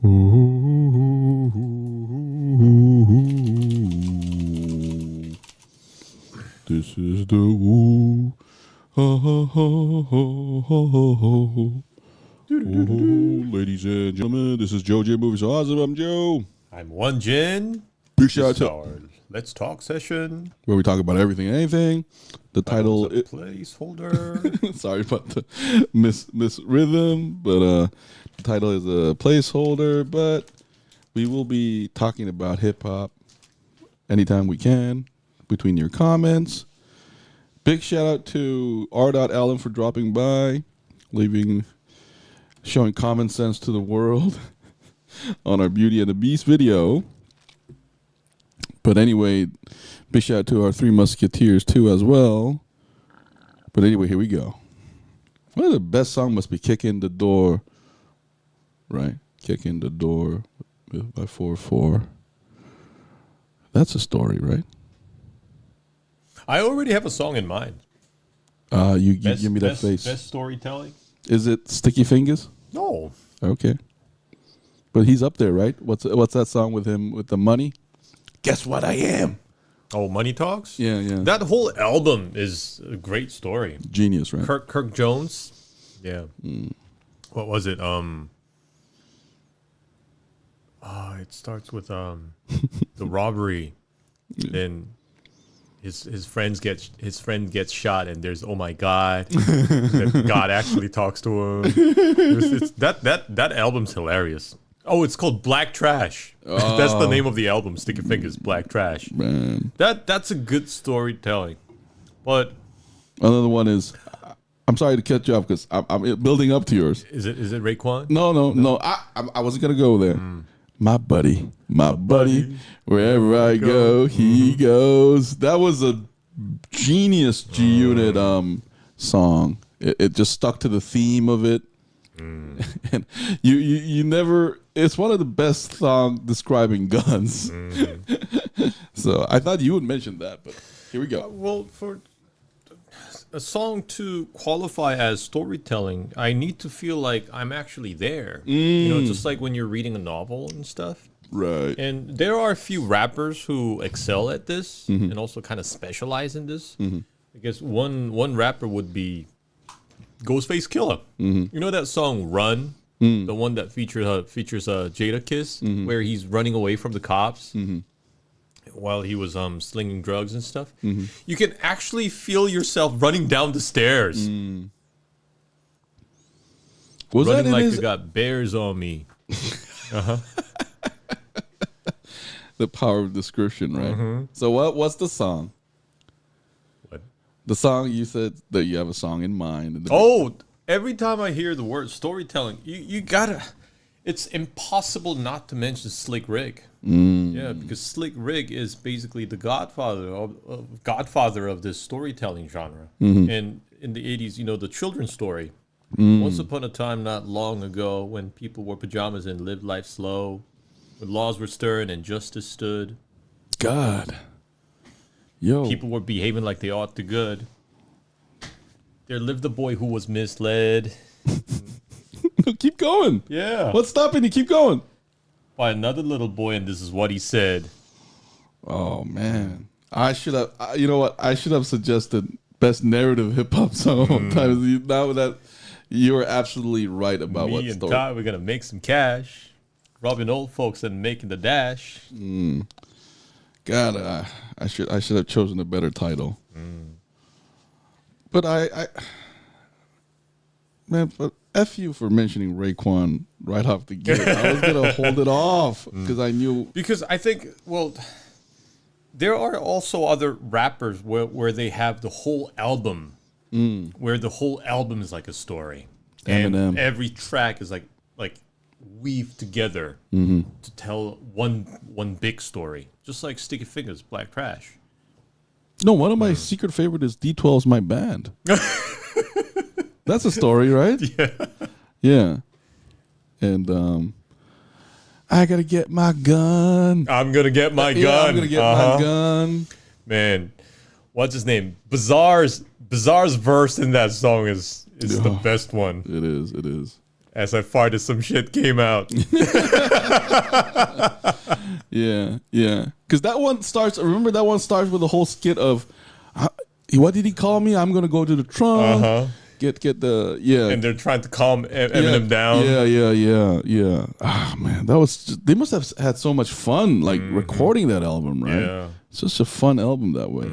This is the woo. Ho, ho, ho, ho, ho, ho, ho. Ladies and gentlemen, this is JoeJinMovieSoAwesome. I'm Joe. I'm Won-Jin. Big shout out to our Let's Talk session. where we talk about everything and anything. The title is placeholder. sorry about the miss rhythm, but the title is a placeholder. But we will be talking about hip hop anytime we can between your comments. Big shout out to R.Allen for dropping by, showing common sense to the world on our Beauty and the Beast video. But anyway, big shout out to our Three Musketeers too as well. But anyway, here we go. One of the best songs must be Kick in the Door, right? Kick in the Door by 4-4. That's a story, right? I already have a song in mind. You give me that face. Best storytelling? Is it Sticky Fingers? No. Okay. But he's up there, right? What's that song with him with the money? Guess what I am? Oh, Money Talks? Yeah, yeah. That whole album is a great story. Genius, right? Kirk Jones. Yeah. What was it? It starts with the robbery. Then his friend gets shot, and there's oh my God, that God actually talks to him. That album's hilarious. Oh, it's called Black Trash. Oh. That's the name of the album. Sticky Fingaz Black Trash. Man, that's a good storytelling. But another one is, I'm sorry to cut you off because I'm building up to yours. Is it Raekwon? No. I wasn't gonna go there. My buddy, wherever I go, he goes. That was a genius G Unit song. It just stuck to the theme of it. And you never. It's one of the best songs describing guns. So I thought you would mention that, but here we go. Well, for a song to qualify as storytelling, I need to feel like I'm actually there. You know, just like when you're reading a novel and stuff. Right. And there are a few rappers who excel at this and also kind of specialize in this. I guess one rapper would be Ghostface Killah. You know that song Run? The one that features Jadakiss, where he's running away from the cops while he was slinging drugs and stuff. You can actually feel yourself running down the stairs. Was running that like you got bears on me. The power of description, right? So what's the song? What? The song you said that you have a song in mind. Every time I hear the word storytelling, you gotta. It's impossible not to mention Slick Rick. Yeah, because Slick Rick is basically the godfather of this storytelling genre. And in the 80s, you know, the children's story. Once upon a time, not long ago, when people wore pajamas and lived life slow, when laws were stern and justice stood. God. Yo. People were behaving like they ought to good. There lived a boy who was misled. Keep going. Yeah. What's stopping you? Keep going. By another little boy, and this is what he said. Oh, man. I should have, you know what? I should have suggested best narrative hip hop song. Now that you are absolutely right about what story. Ty, we're going to make some cash. Robbing old folks and making the dash. God, I should have chosen a better title. But but F you for mentioning Raekwon right off the gate. I was going to hold it off because I knew. Because I think, well, there are also other rappers where they have the whole album, where the whole album is like a story. Eminem. And every track is like weaved together to tell one big story. Just like Sticky Fingaz, Black Trash. No, one of my secret favorite is D12's My Band. That's a story, right? Yeah. And I gotta get my gun. I'm gonna get my gun. I'm gonna get my gun. Man, what's his name? Bizarre's verse in that song is the best one. It is. as I farted, some shit came out. Yeah, yeah. Because that one starts. Remember that one starts with a whole skit of, what did he call me? I'm gonna go to the trunk. Get the And they're trying to calm Eminem down. Yeah. Ah, man, that was. They must have had so much fun, like recording that album, right? Yeah. It's such a fun album that way.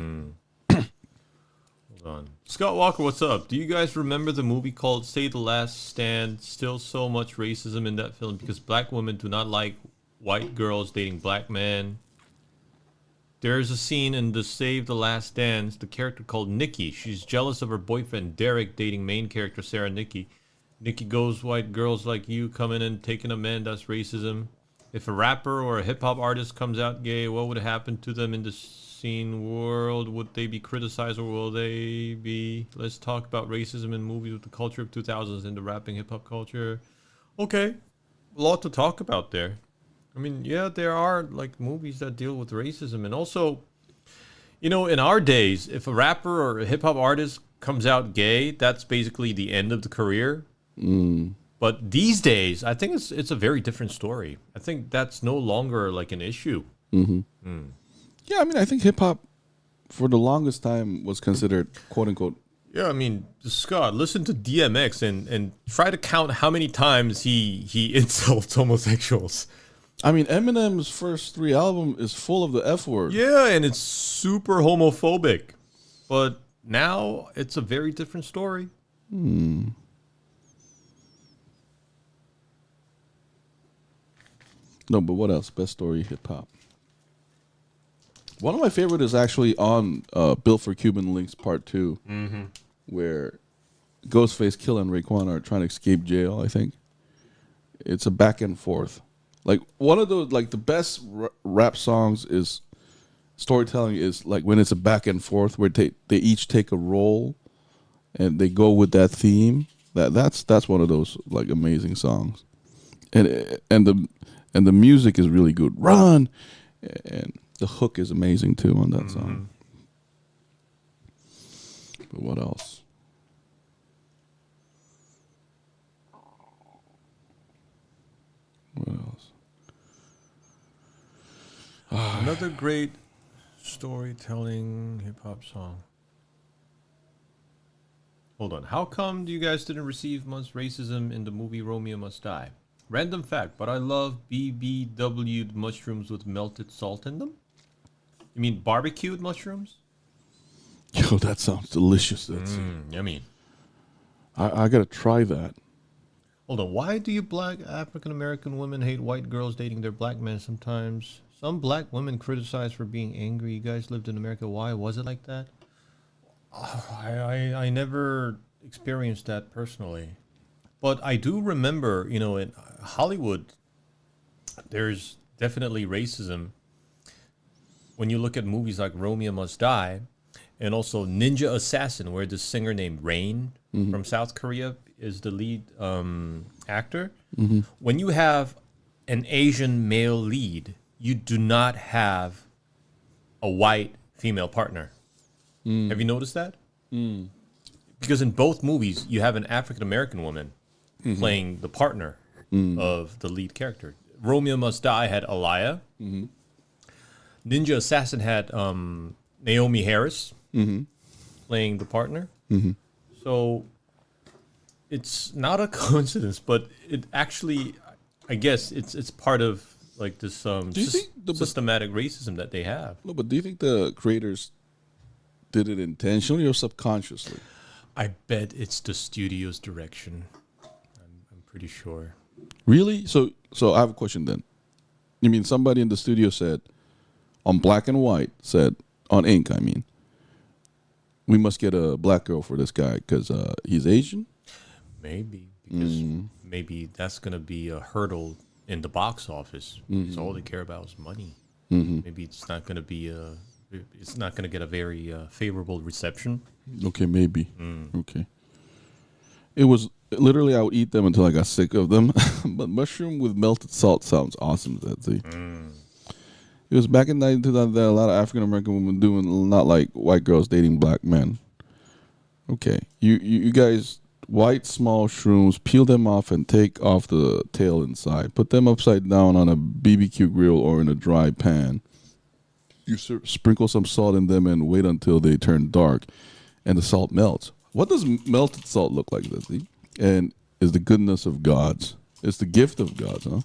Hold on. Scott Walker, what's up? Do you guys remember the movie called Say the Last Stand? Still so much racism in that film because black women do not like white girls dating black men. There's a scene in the Save the Last Dance, the character called Nikki. She's jealous of her boyfriend Derek dating main character Sarah Nikki. Nikki goes, white girls like you coming and taking a man, that's racism. If a rapper or a hip hop artist comes out gay, what would happen to them in the scene world? Would they be criticized or will they be? Let's talk about racism in movies with the culture of 2000s and the rapping hip hop culture. Okay, a lot to talk about there. I mean, yeah, there are like movies that deal with racism. And also, you know, in our days, if a rapper or a hip hop artist comes out gay, that's basically the end of the career. But these days, I think it's a very different story. I think that's no longer like an issue. Yeah, I mean, I think hip hop for the longest time was considered quote unquote. Yeah, I mean, Scott, listen to DMX and try to count how many times he insults homosexuals. I mean, Eminem's first 3 albums is full of the F word. Yeah, and it's super homophobic. But now it's a very different story. No, but what else? Best story hip hop. One of my favorite is actually on Built for Cuban Links Part 2, where Ghostface Killah and Raekwon are trying to escape jail, I think. It's a back and forth. Like one of those, like the best rap songs is storytelling is like when it's a back and forth where they each take a role and they go with that theme. That's one of those like amazing songs, and the music is really good. Run, and the hook is amazing too on that song. But what else? What else? Another great storytelling hip hop song. Hold on. How come you guys didn't receive much racism in the movie Romeo Must Die? Random fact, but I love BBW'd mushrooms with melted salt in them. You mean barbecued mushrooms? Yo, that sounds delicious. That's Yummy. I gotta try that. Hold on. Why do you black African American women hate white girls dating their black men sometimes? Some black women criticize for being angry. You guys lived in America. Why was it like that? I never experienced that personally. But I do remember, you know, in Hollywood, there's definitely racism. When you look at movies like Romeo Must Die and also Ninja Assassin, where this singer named Rain from South Korea is the lead actor. When you have an Asian male lead, you do not have a white female partner. Have you noticed that? Because in both movies, you have an African American woman playing the partner of the lead character. Romeo Must Die had Aliyah. Ninja Assassin had Naomi Harris playing the partner. So it's not a coincidence, but it actually, I guess, it's part of like this systematic racism that they have. No, but do you think the creators did it intentionally or subconsciously? I bet it's the studio's direction. I'm pretty sure. Really? So I have a question then. You mean somebody in the studio said, on black and white, said, on ink, I mean, we must get a black girl for this guy because he's Asian? Maybe. Because maybe that's going to be a hurdle in the box office. Because all they care about is money. Maybe it's not going to be it's not going to get a very favorable reception. Okay, maybe. Okay. It was literally, I would eat them until I got sick of them. But mushroom with melted salt sounds awesome, Zedzee. It was back in 2000 that a lot of African American women doing not like white girls dating black men. Okay, you guys white small shrooms, peel them off, and take off the tail inside. Put them upside down on a BBQ grill or in a dry pan. You sprinkle some salt in them and wait until they turn dark and the salt melts. What does melted salt look like, Zedzee? And is the goodness of God's. It's the gift of God's, huh?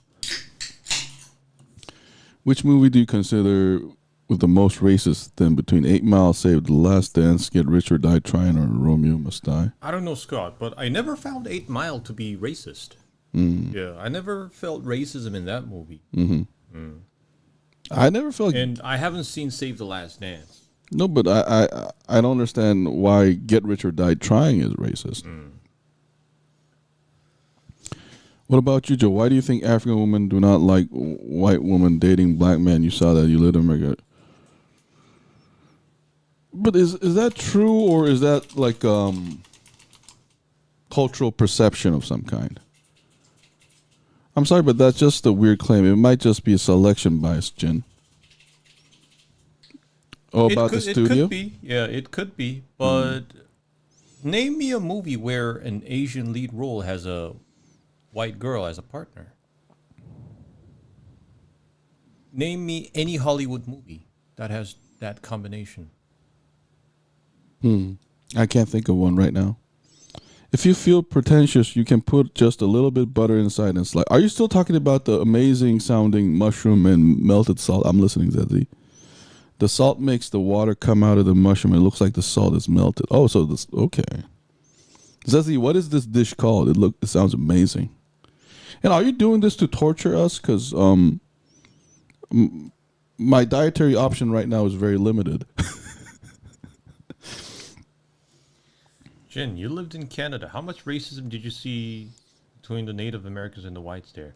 Which movie do you consider with the most racist then between 8 Mile, Save the Last Dance, Get Rich or Die Trying, or Romeo Must Die? I don't know, Scott, but I never found 8 Mile to be racist. Yeah, I never felt racism in that movie. I never felt... And I haven't seen Save the Last Dance. No, but I don't understand why Get Rich or Die Trying is racist. What about you, Joe? Why do you think African women do not like white women dating black men? You saw that. You lived in America. But is that true, or is that like cultural perception of some kind? I'm sorry, but that's just a weird claim. It might just be a selection bias, Jin. Oh, about the studio? It could be. Yeah, it could be. But name me a movie where an Asian lead role has a white girl as a partner. Name me any Hollywood movie that has that combination. I can't think of one right now. If you feel pretentious, you can put just a little bit butter inside and slide. Are you still talking about the amazing sounding mushroom and melted salt? I'm listening, Zedzee. The salt makes the water come out of the mushroom. It looks like the salt is melted. Oh, so this, okay. Zedzee, what is this dish called? It sounds amazing. And are you doing this to torture us? Because my dietary option right now is very limited. Jin, you lived in Canada. How much racism did you see between the Native Americans and the whites there?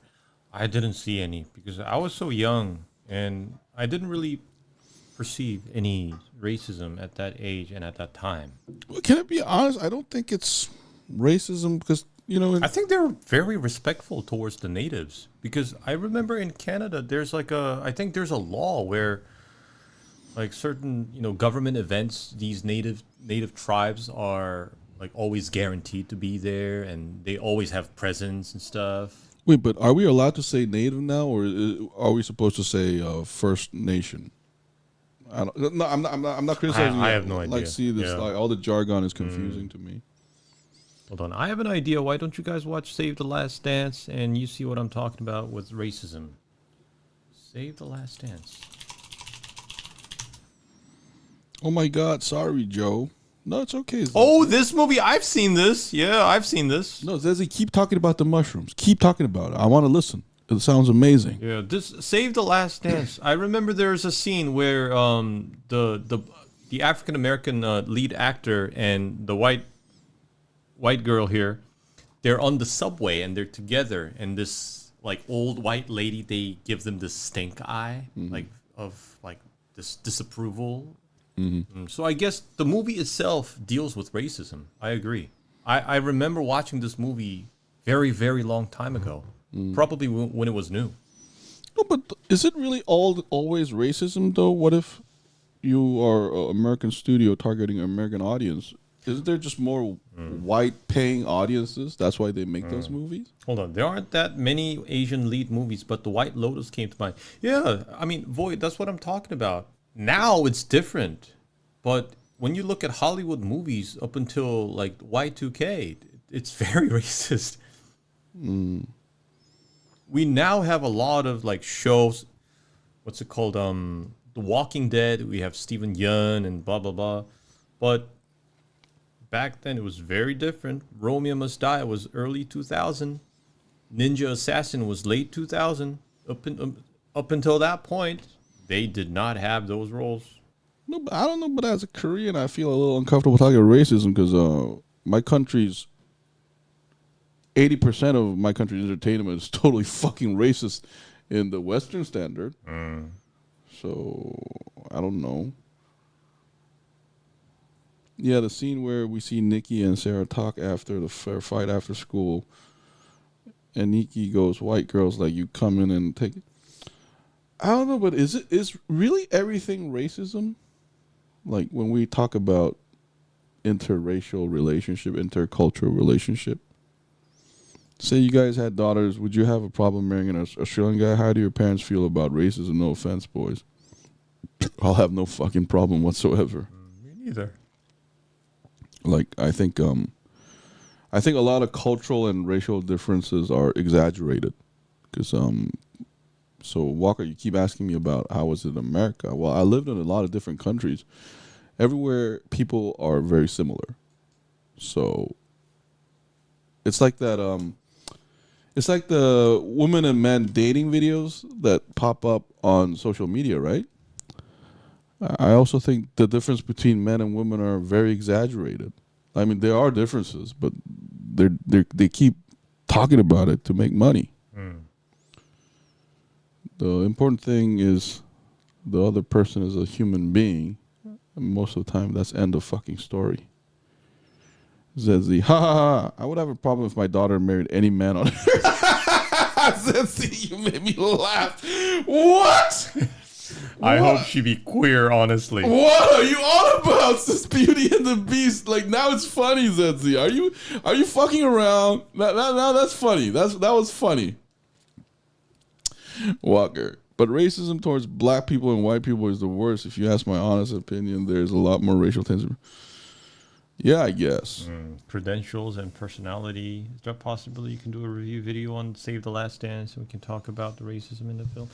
I didn't see any because I was so young and I didn't really perceive any racism at that age and at that time. Well, can I be honest? I don't think it's racism because, you know... I think they're very respectful towards the natives because I remember in Canada, I think there's a law where like certain, government events, these native tribes are like always guaranteed to be there and they always have presence and stuff. Wait, but are we allowed to say native now, or are we supposed to say First Nation? I don't. No, I'm not criticizing. I have no idea. Like, see this, like all the jargon is confusing to me. Hold on, I have an idea. Why don't you guys watch Save the Last Dance and you see what I'm talking about with racism? Save the Last Dance. Oh my God! Sorry, Joe. No, it's okay. Oh, this movie! I've seen this. Yeah, I've seen this. No, Zedzee, keep talking about the mushrooms. Keep talking about it. I want to listen. It sounds amazing. Yeah, this Save the Last Dance. I remember there's a scene where the African American lead actor and the white girl here, they're on the subway and they're together, and this like old white lady, they give them this stink eye, like this disapproval. So I guess the movie itself deals with racism. I agree. I remember watching this movie very, very long time ago, probably when it was new. No, but is it really always racism, though? What if you are an American studio targeting an American audience? Isn't there just more white-paying audiences? That's why they make those movies? Hold on. There aren't that many Asian lead movies, but The White Lotus came to mind. Yeah, I mean, Void, that's what I'm talking about. Now it's different, but when you look at Hollywood movies up until like Y2K, it's very racist. We now have a lot of like shows. What's it called? The Walking Dead. We have Steven Yeun and blah blah blah. But back then it was very different. Romeo Must Die was early 2000. Ninja Assassin was late 2000. Up until that point, they did not have those roles. No, but I don't know. But as a Korean, I feel a little uncomfortable talking about racism because my country's 80% of my country's entertainment is totally fucking racist in the Western standard. So I don't know. Yeah, the scene where we see Nikki and Sarah talk after the fight after school, and Nikki goes, "White girls like you come in and take it." I don't know, but is really everything racism? Like when we talk about interracial relationship, intercultural relationship. Say you guys had daughters, would you have a problem marrying an Australian guy? How do your parents feel about racism? No offense, boys. I'll have no fucking problem whatsoever. Me neither. Like, I think a lot of cultural and racial differences are exaggerated. Because, so Walker, you keep asking me about how was it in America. Well, I lived in a lot of different countries. Everywhere, people are very similar. So, it's like that, it's like the women and men dating videos that pop up on social media, right? I also think the difference between men and women are very exaggerated. I mean, there are differences, but they keep talking about it to make money. The important thing is the other person is a human being. And most of the time, that's end of fucking story. Zedzee, ha ha ha. I would have a problem if my daughter married any man on earth. Zedzee, you made me laugh. What? I hope she be queer, honestly. What are you on about? This Beauty and the Beast. Like, now it's funny, Zedzee. Are you fucking around? Now that's funny. That was funny. Walker. But racism towards black people and white people is the worst. If you ask my honest opinion, there's a lot more racial tension. Yeah, I guess. Credentials and personality. Is there a possibility you can do a review video on Save the Last Dance and we can talk about the racism in the film?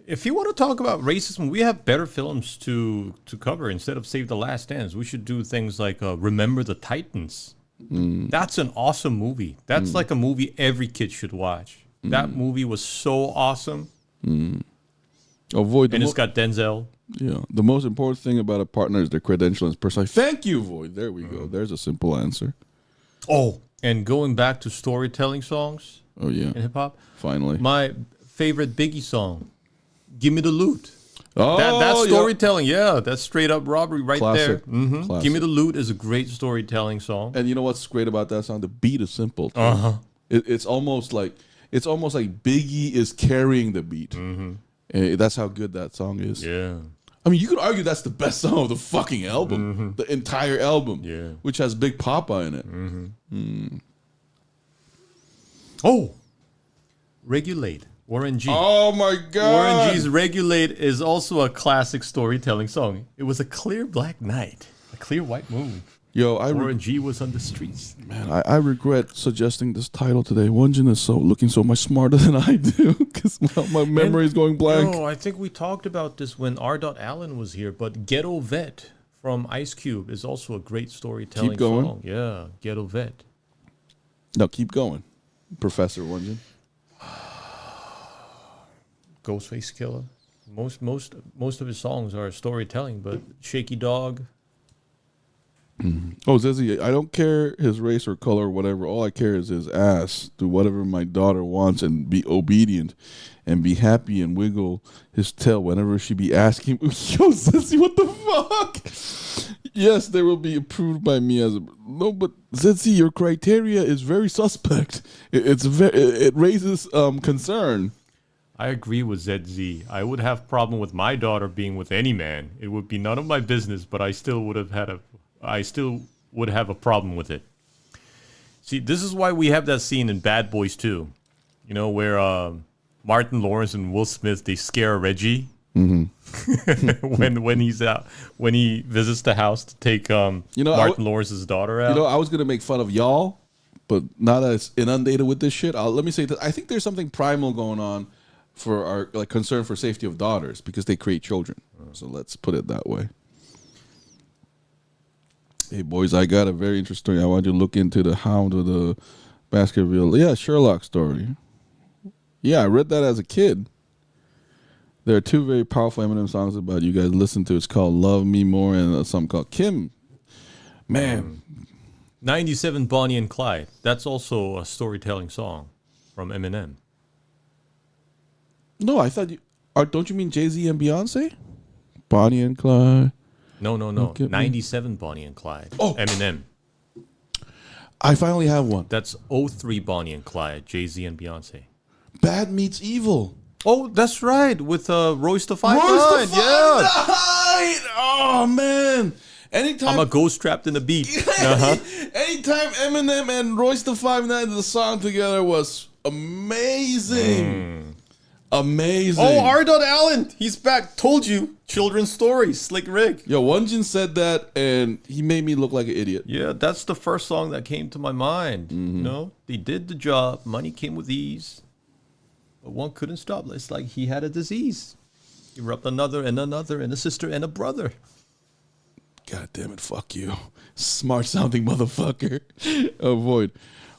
If you want to talk about racism, we have better films to cover. Instead of Save the Last Dance, we should do things like Remember the Titans. That's an awesome movie. That's like a movie every kid should watch. That movie was so awesome. Avoid and it's got Denzel. Yeah. The most important thing about a partner is their credential and personality. Thank you, Void. There we go. There's a simple answer. Oh, and going back to storytelling songs. Oh, yeah. In hip hop. Finally. My favorite Biggie song, Give Me the Loot. Oh, that's storytelling. Yeah, that's straight up robbery right Classic. there. Classic. Give Me the Loot is a great storytelling song. And you know what's great about that song? The beat is simple. It's almost like Biggie is carrying the beat. And that's how good that song is. Yeah. I mean, you could argue that's the best song of the fucking album. The entire album. Yeah. Which has Big Papa in it. Oh. Regulate. Warren G. Oh, my God. Warren G's Regulate is also a classic storytelling song. It was a clear black night. A clear white moon. Yo, Warren G was on the streets. Man, I regret suggesting this title today. Won-Jin is looking so much smarter than I do because my memory is going blank. No, I think we talked about this when R. Allen was here, but Ghetto Vet from Ice Cube is also a great storytelling keep going. song. Yeah, Ghetto Vet. No, keep going, Professor Won-Jin. Ghostface Killah. Most of his songs are storytelling, but Shaky Dog. Oh, Zedzee, I don't care his race or color or whatever. All I care is his ass. Do whatever my daughter wants and be obedient and be happy and wiggle his tail whenever she be asking. Yo, Zedzee, what the fuck? Yes, they will be approved by me as a... No, but Zedzee, your criteria is very suspect. It raises concern. I agree with Zedzee. I would have problem with my daughter being with any man. It would be none of my business, but I still would have a problem with it. See, this is why we have that scene in Bad Boys 2, you know, where Martin Lawrence and Will Smith, they scare Reggie when he's out, when he visits the house to take Martin Lawrence's daughter out. You know, I was gonna make fun of y'all, but now that it's inundated with this shit, let me say that I think there's something primal going on for our concern for safety of daughters because they create children. So let's put it that way. Hey, boys, I got a very interesting... I want you to look into the Hound of the Baskerville. Yeah, Sherlock story. Yeah, I read that as a kid. There are two very powerful Eminem songs about you guys listen to. It's called Love Me More and a song called Kim. Man. 97 Bonnie and Clyde. That's also a storytelling song from Eminem. No, I thought you... don't you mean Jay-Z and Beyonce? Bonnie and Clyde... No. 97 Bonnie and Clyde. Oh. Eminem. I finally have one. That's 03 Bonnie and Clyde, Jay-Z and Beyonce. Bad Meets Evil. Oh, that's right. With Royce the 5'9". Yeah. Oh, man. Anytime I'm a ghost trapped in a beat. Anytime Eminem and Royce the 5'9" did the song together was amazing. Amazing. Oh, R. Allen, he's back. Told you, children's stories, Slick Rick. Yo, Won-Jin said that, and he made me look like an idiot. Yeah, that's the first song that came to my mind. You know, they did the job. Money came with ease, but one couldn't stop. It's like he had a disease. He rubbed another and another and a sister and a brother. God damn it, fuck you. Smart sounding motherfucker. Avoid.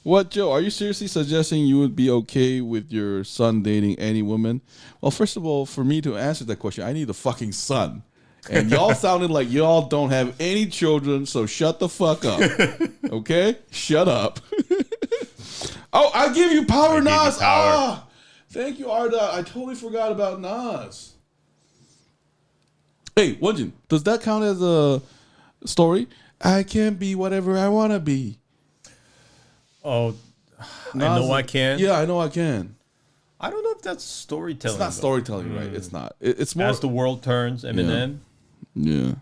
What, Joe? Are you seriously suggesting you would be okay with your son dating any woman? Well, first of all, for me to answer that question, I need a fucking son. And y'all sounded like y'all don't have any children, so shut the fuck up. Okay? Shut up. Oh, I give you power, Nas. Ah, thank you, Arda. I totally forgot about Nas. Hey, Won-Jin, does that count as a story? I can be whatever I want to be. Oh, I know I can. Yeah, I know I can. I don't know if that's storytelling. It's not storytelling, right? It's not. It's more As the world turns, Eminem. Yeah.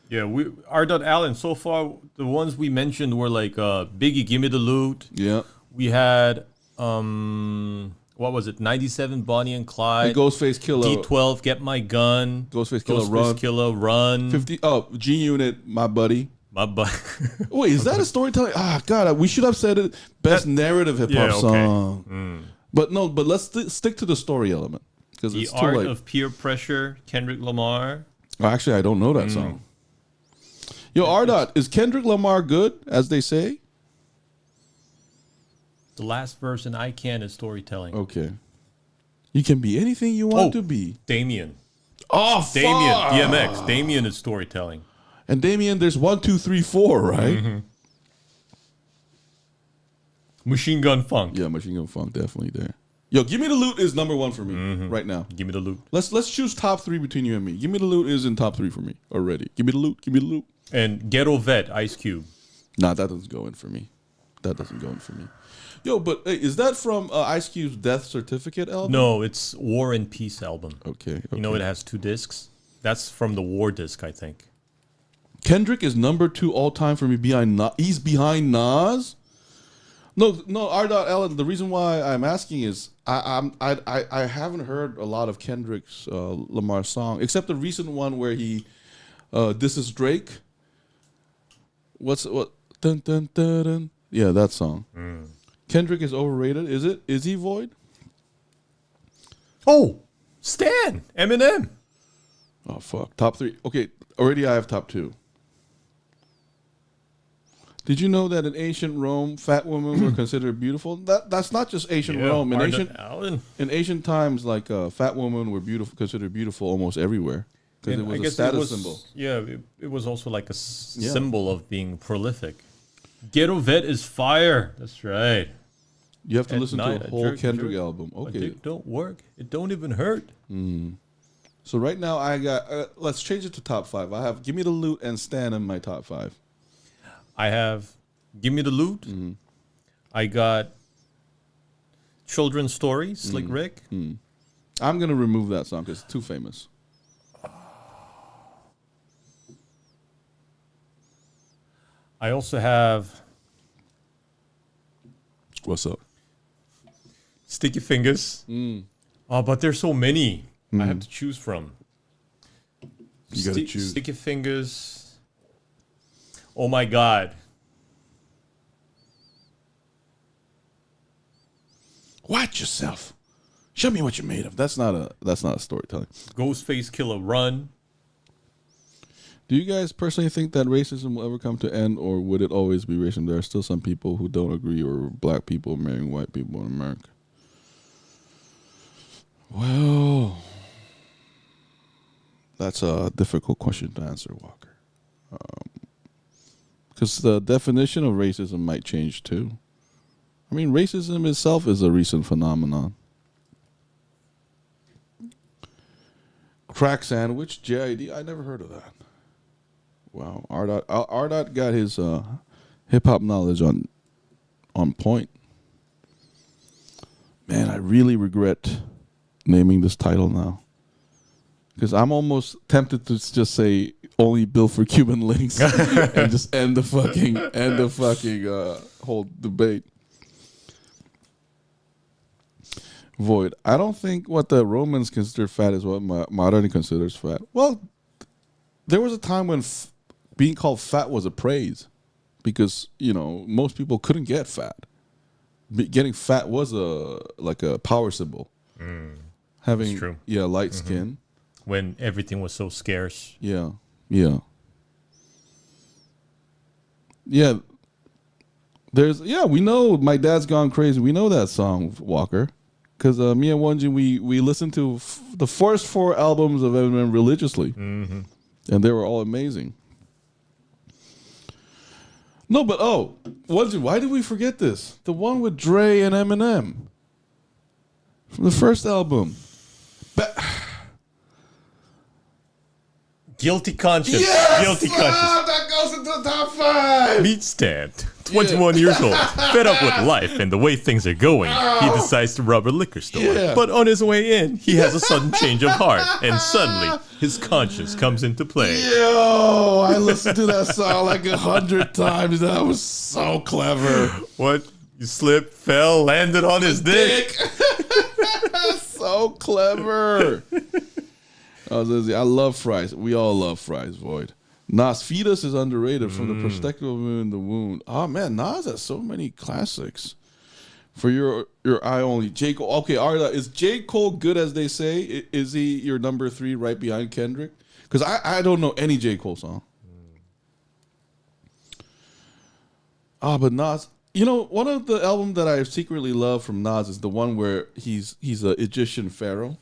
Yeah, we R. Allen. So far, the ones we mentioned were like Biggie, Give Me the Loot. Yeah. We had what was it? 97, Bonnie and Clyde. And Ghostface Killah. D12, Get My Gun. Ghostface Killah, Run. 50. Oh, G Unit, My Buddy. My butt. Wait, is that a storytelling? Ah, God, we should have said it. Best narrative hip hop song. But no, but let's stick to the story element because The it's too Art late. of Peer Pressure, Kendrick Lamar. Oh, actually, I don't know that song. Yo, Ardot, is Kendrick Lamar good, as they say? The last verse in I Can is storytelling. Okay. You can be anything you want to be. Damien. Oh, Damien. fuck. DMX. Damien is storytelling. And Damien, there's 1, 2, 3, 4, right? Machine Gun Funk. Yeah, Machine Gun Funk definitely there. Yo, Give Me the Loot is number 1 for me right now. Give Me the Loot. Let's choose top 3 between you and me. Give Me the Loot is in top 3 for me already. Give me the loot. Give me the loot. And Ghetto Vet, Ice Cube. Nah, that doesn't go in for me. That doesn't go in for me. Yo, but hey, is that from Ice Cube's Death Certificate album? No, it's War and Peace album. Okay. You know it has 2 discs? That's from the War disc, I think. Kendrick is number 2 all time for me. He's behind Nas. No, R.Ellen. The reason why I'm asking is I haven't heard a lot of Kendrick's Lamar song except the recent one where he This Is Drake. What? Dun, dun, dun, dun. Yeah, that song. Kendrick is overrated. Is it? Is he void? Oh, Stan, Eminem. Oh fuck. Top 3. Okay, already I have top 2. Did you know that in ancient Rome, fat women were considered beautiful? That's not just ancient Rome. In ancient times, like fat women were considered beautiful almost everywhere because it was a status symbol. Yeah, it was also like a symbol of being prolific. Ghetto Vet is fire. That's right. You have to listen to a whole Kendrick album. Okay, it don't work. It don't even hurt. So right now I got. Let's change it to top 5. I have Give Me the Loot and Stan in my top 5. I have Give Me the Loot. I got Children's Story, Slick Rick. I'm going to remove that song because it's too famous. I also have What's up? Sticky Fingers. Oh, but there's so many I have to choose from. You got to choose. Sticky Fingers. Oh my God. Watch yourself. Show me what you're made of. That's not a storytelling. Ghostface Killah, Run. Do you guys personally think that racism will ever come to end, or would it always be racism? There are still some people who don't agree, or black people marrying white people in America. Well, that's a difficult question to answer, Walker. Because the definition of racism might change too. I mean, racism itself is a recent phenomenon. Crack sandwich, JID, I never heard of that. Wow, Ardot got his hip hop knowledge on point. Man, I really regret naming this title now. Because I'm almost tempted to just say only bill for Cuban links and just end the fucking whole debate. Void. I don't think what the Romans considered fat is what modernity considers fat. Well, there was a time when being called fat was a praise, because most people couldn't get fat. Getting fat was a power symbol. Having true. Light skin. When everything was so scarce. Yeah. We know My Dad's Gone Crazy. We know that song, Walker, because me and Won-Jin, we listened to the first 4 albums of Eminem religiously, and they were all amazing. No, but Won-Jin, why did we forget this? The one with Dre and Eminem from the first album. Guilty Conscience. Yes! Guilty Conscience. That goes into the top 5. Meat stand. 21 years old. Fed up with life and the way things are going, he decides to rob a liquor store. Yeah. But on his way in, he has a sudden change of heart. And suddenly, his conscience comes into play. Yo, I listened to that song like 100 times. That was so clever. What? You slipped, fell, landed on his dick. So clever. I love fries. We all love fries, Void. Nas Fetus is underrated from the perspective of in the wound. Oh man, Nas has so many classics. For your eye only, J. Cole. Okay, Arda, is J. Cole good as they say? Is he your number 3 right behind Kendrick? Because I don't know any J. Cole song. But Nas, one of the albums that I secretly love from Nas is the one where he's an Egyptian pharaoh.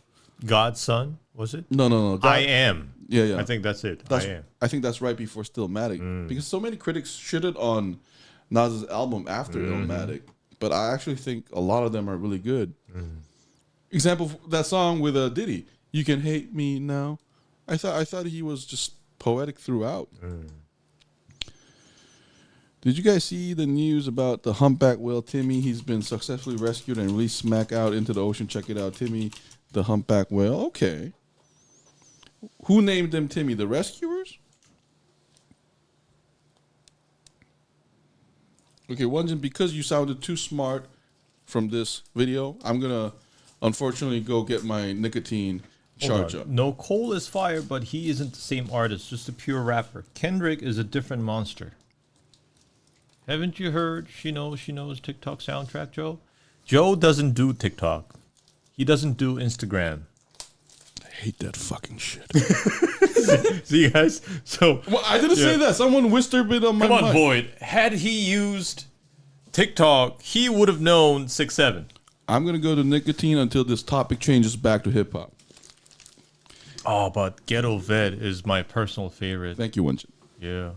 God's son, was it? No. I Am. Yeah. I think that's it. I Am. I think that's right before Stillmatic, because so many critics shitted on Nas's album after Illmatic, but I actually think a lot of them are really good. Example, that song with Diddy, "You Can Hate Me Now." I thought he was just poetic throughout. Did you guys see the news about the humpback whale Timmy? He's been successfully rescued and released smack out into the ocean. Check it out, Timmy the Humpback Whale. Okay. Who named them Timmy? The rescuers? Okay, Won-Jin, because you sounded too smart from this video, I'm going to unfortunately go get my nicotine charge up. No, Cole is fire, but he isn't the same artist, just a pure rapper. Kendrick is a different monster. Haven't you heard She Knows TikTok soundtrack, Joe? Joe doesn't do TikTok. He doesn't do Instagram. I hate that fucking shit. See, guys? So, well, I didn't say that. Someone whispered it on my mic. Come on, Void. Had he used TikTok, he would have known 6'7". I'm going to go to nicotine until this topic changes back to hip-hop. Oh, but Ghetto Vet is my personal favorite. Thank you, Won-Jin. Yeah.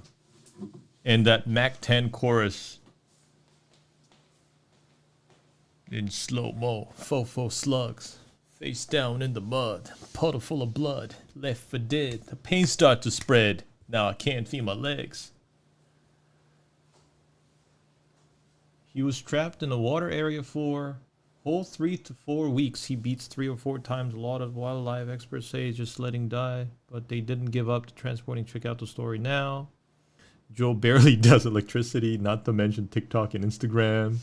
And that Mac 10 chorus in slow-mo, fofo slugs, face down in the mud, puddle full of blood, left for dead. The pain start to spread. Now I can't feel my legs. He was trapped in a water area for whole 3 to 4 weeks. He beats 3 or 4 times. A lot of wildlife experts say just letting die, but they didn't give up to transporting. Check out the story now. Joe barely does electricity, not to mention TikTok and Instagram.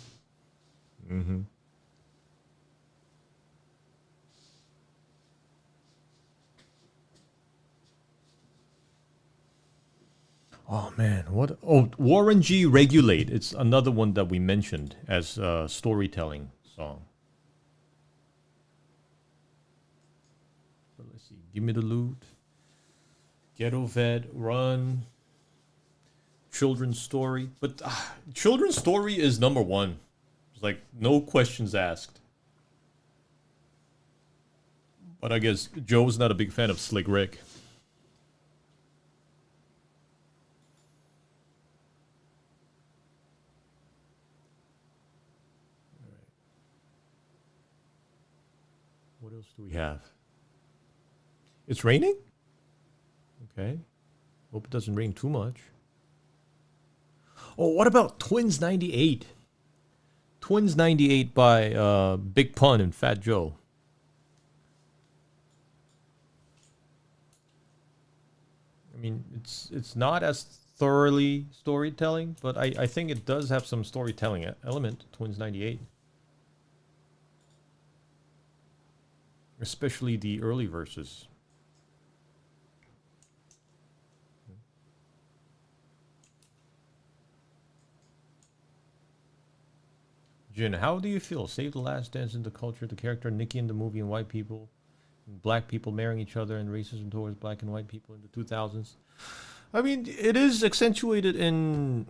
Oh, man. What? Oh, Warren G. Regulate. It's another one that we mentioned as a storytelling song. So let's see. Give Me the Loot. Ghetto Vet. Run. Children's Story. But Children's Story is number 1. It's like no questions asked. But I guess Joe's not a big fan of Slick Rick. What else do we have? It's raining? Okay. Hope it doesn't rain too much. Oh, what about Twins 98? Twins 98 by Big Pun and Fat Joe. mean, it's not as thoroughly storytelling, but I think it does have some storytelling element. Twins 98. Especially the early verses. Jin, how do you feel? Save the Last Dance in the culture, the character Nikki in the movie, and white people, and black people marrying each other, and racism towards black and white people in the 2000s. I mean, it is accentuated in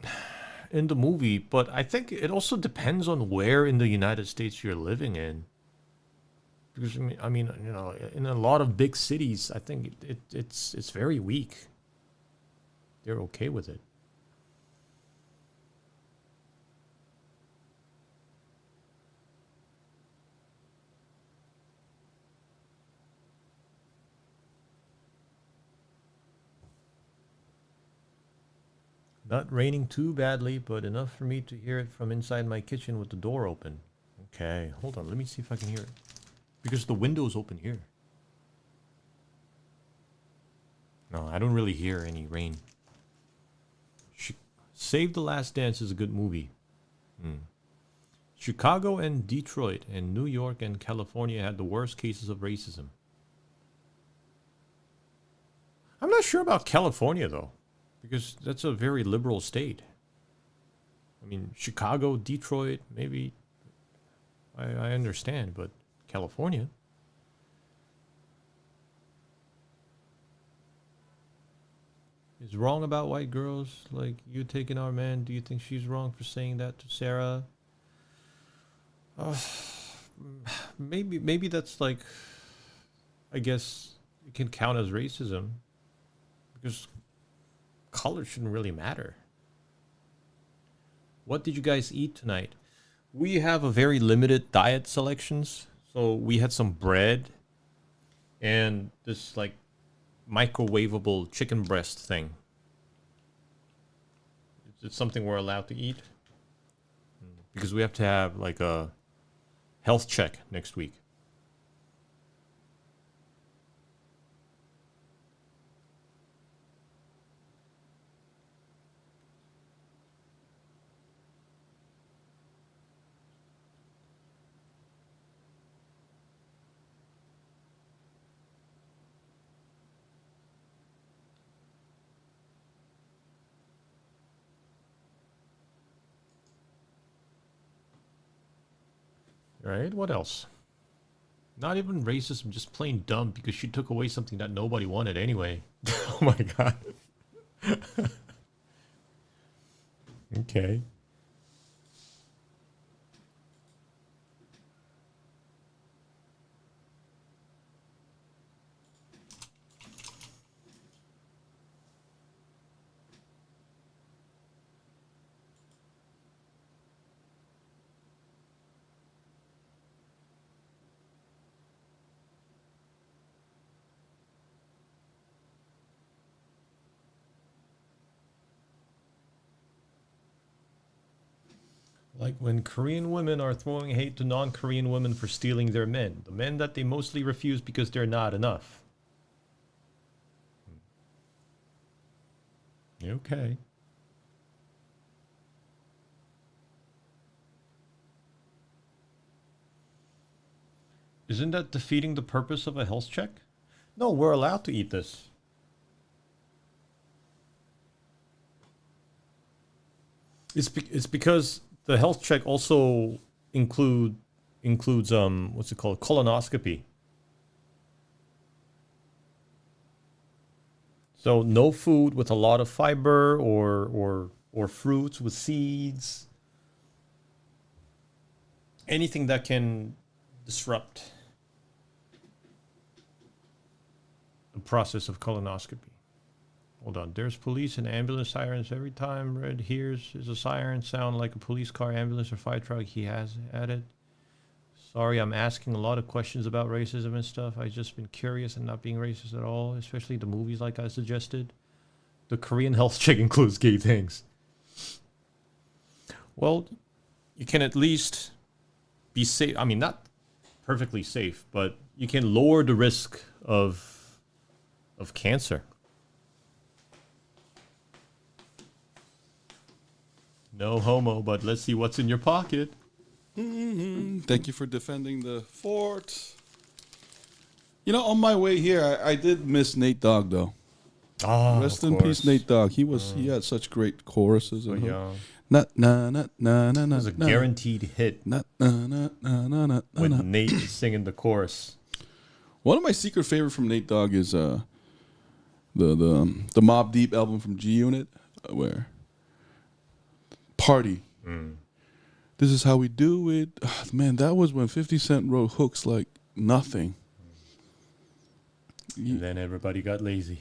the movie, but I think it also depends on where in the United States you're living in. Because I mean, you know, in a lot of big cities, I think it's very weak. They're okay with it. Not raining too badly, but enough for me to hear it from inside my kitchen with the door open. Okay, hold on. Let me see if I can hear it. Because the window's open here. No, I don't really hear any rain. Save the Last Dance is a good movie. Chicago and Detroit and New York and California had the worst cases of racism. I'm not sure about California, though. Because that's a very liberal state. I mean, Chicago, Detroit, maybe I understand, but California. Is wrong about white girls, like you taking our man. Do you think she's wrong for saying that to Sarah? Maybe that's like, I guess it can count as racism. Because color shouldn't really matter. What did you guys eat tonight? We have a very limited diet selections. So we had some bread and this like microwavable chicken breast thing. It's something we're allowed to eat because we have to have like a health check next week. Right? What else? Not even racism, just plain dumb because she took away something that nobody wanted anyway. Oh my god. Okay. Like when Korean women are throwing hate to non-Korean women for stealing their men. The men that they mostly refuse because they're not enough. Okay. Isn't that defeating the purpose of a health check? No, we're allowed to eat this. It's because the health check also includes what's it called, colonoscopy. So no food with a lot of fiber or fruits with seeds. Anything that can disrupt the process of colonoscopy. Hold on. There's police and ambulance sirens every time Red hears is a siren sound like a police car, ambulance, or fire truck. He has added. Sorry, I'm asking a lot of questions about racism and stuff. I've just been curious and not being racist at all, especially the movies like I suggested. The Korean health check includes gay things. Well, you can at least be safe. I mean, not perfectly safe, but you can lower the risk of cancer. No homo, but let's see what's in your pocket. Thank you for defending the fort. You know, on my way here, I did miss Nate Dogg, though. Ah, Rest in peace, Nate Dogg. He had such great choruses. And it was a guaranteed hit when Nate is singing the chorus. One of my secret favorite from Nate Dogg is the Mobb Deep album from G Unit, where Party. This is how we do it. Oh, man, that was when 50 Cent wrote hooks like nothing. And then everybody got lazy.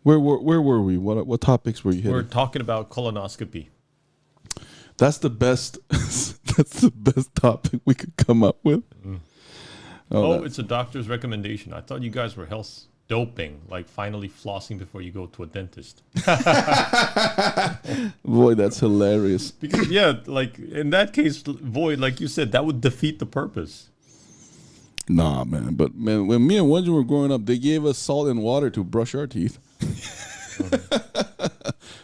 Where were we? What topics were you hitting? We're talking about colonoscopy. That's the best. That's the best topic we could come up with. It's a doctor's recommendation. I thought you guys were health doping, like finally flossing before you go to a dentist. Boy, that's hilarious. Because like in that case, Void, like you said, that would defeat the purpose. Nah, man. But man, when me and Won-Jin were growing up, they gave us salt and water to brush our teeth.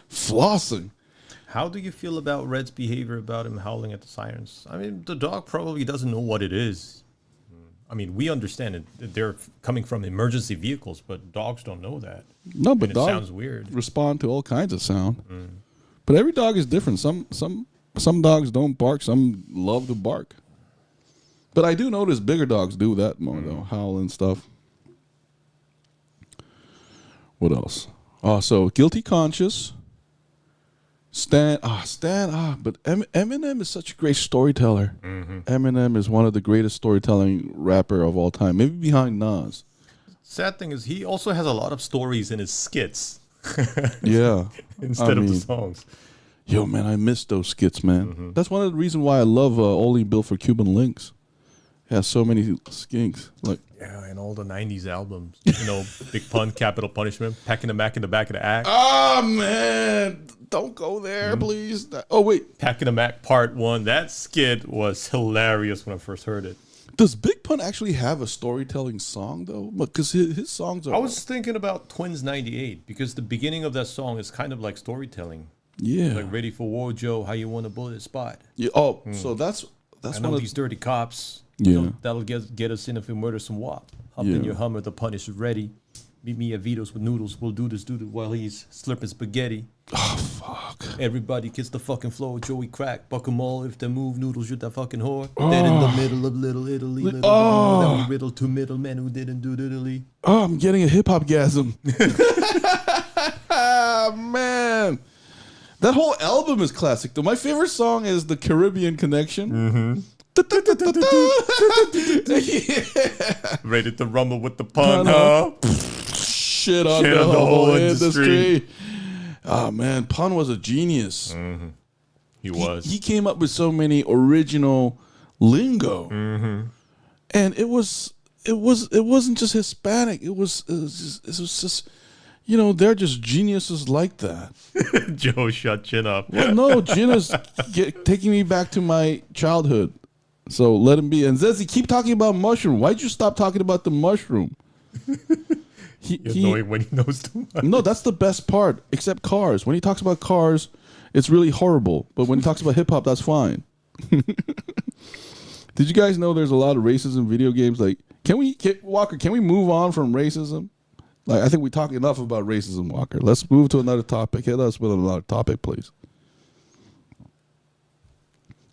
Flossing. How do you feel about Red's behavior about him howling at the sirens? I mean, the dog probably doesn't know what it is. I mean, we understand it. They're coming from emergency vehicles, but dogs don't know that. No, but dogs sounds weird. Respond to all kinds of sound. But every dog is different. Some dogs don't bark. Some love to bark. But I do notice bigger dogs do that more, though, howl and stuff. What else? So Guilty Conscious. But Eminem is such a great storyteller. Eminem is one of the greatest storytelling rapper of all time, maybe behind Nas. Sad thing is he also has a lot of stories in his skits. Yeah. Instead of the songs. Yo, man, I miss those skits, man. That's one of the reasons why I love Only Built for Cuban Links. It has so many skinks. Like, yeah, and all the 90s albums. You know, Big Pun, Capital Punishment, Packing the Mac in the back of the act. Oh, man. Don't go there, please. Wait. Packing the Mac Part 1. That skit was hilarious when I first heard it. Does Big Pun actually have a storytelling song, though? Because his songs are... I was thinking about Twins 98, because the beginning of that song is kind of like storytelling. Yeah. Like, ready for war, Joe, how you want a bullet spot. Yeah. So that's I know these dirty cops. Yeah. You know, that'll get us in if we murder some wop. Hop in your Hummer, the punish is ready. Meet me at Vito's with noodles. We'll do this while he's slurping spaghetti. Oh, fuck. Everybody kiss the fucking floor. Joey crack. Buck 'em all if they move noodles. You're that fucking whore. Dead in the middle of Little Italy. That we riddle to middlemen who didn't do diddly. Oh, I'm getting a hip-hop-gasm. Man. That whole album is classic, though. My favorite song is The Caribbean Connection. Ready to rumble with the pun, huh? Shit on the whole industry. Oh, man. Pun was a genius. He was. He came up with so many original lingo. And it wasn't just Hispanic. It was just, you know, they're just geniuses like that. Joe, shut Jin up. Well, no, Jin is taking me back to my childhood. So let him be. And Zedzee, keep talking about mushroom. Why'd you stop talking about the mushroom? He's annoying when he knows too much. No, that's the best part, except cars. When he talks about cars, it's really horrible. But when he talks about hip-hop, that's fine. Did you guys know there's a lot of racism in video games? Like, Walker, can we move on from racism? Like, I think we talked enough about racism, Walker. Let's move to another topic. Hit us with another topic, please.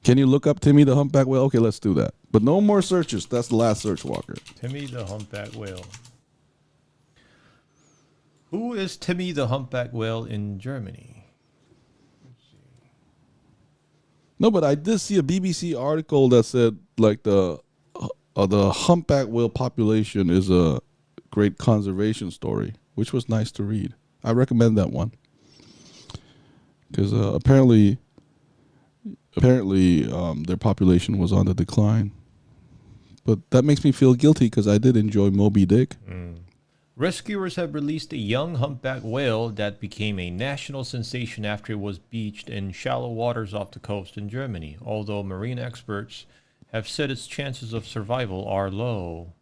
Can you look up Timmy the Humpback Whale? Okay, let's do that. But no more searches. That's the last search, Walker. Timmy the Humpback Whale. Who is Timmy the Humpback Whale in Germany? Let's see. No, but I did see a BBC article that said, like, the humpback whale population is a great conservation story, which was nice to read. I recommend that one. Because apparently their population was on the decline. But that makes me feel guilty because I did enjoy Moby Dick. Rescuers have released a young humpback whale that became a national sensation after it was beached in shallow waters off the coast in Germany, although marine experts have said its chances of survival are low.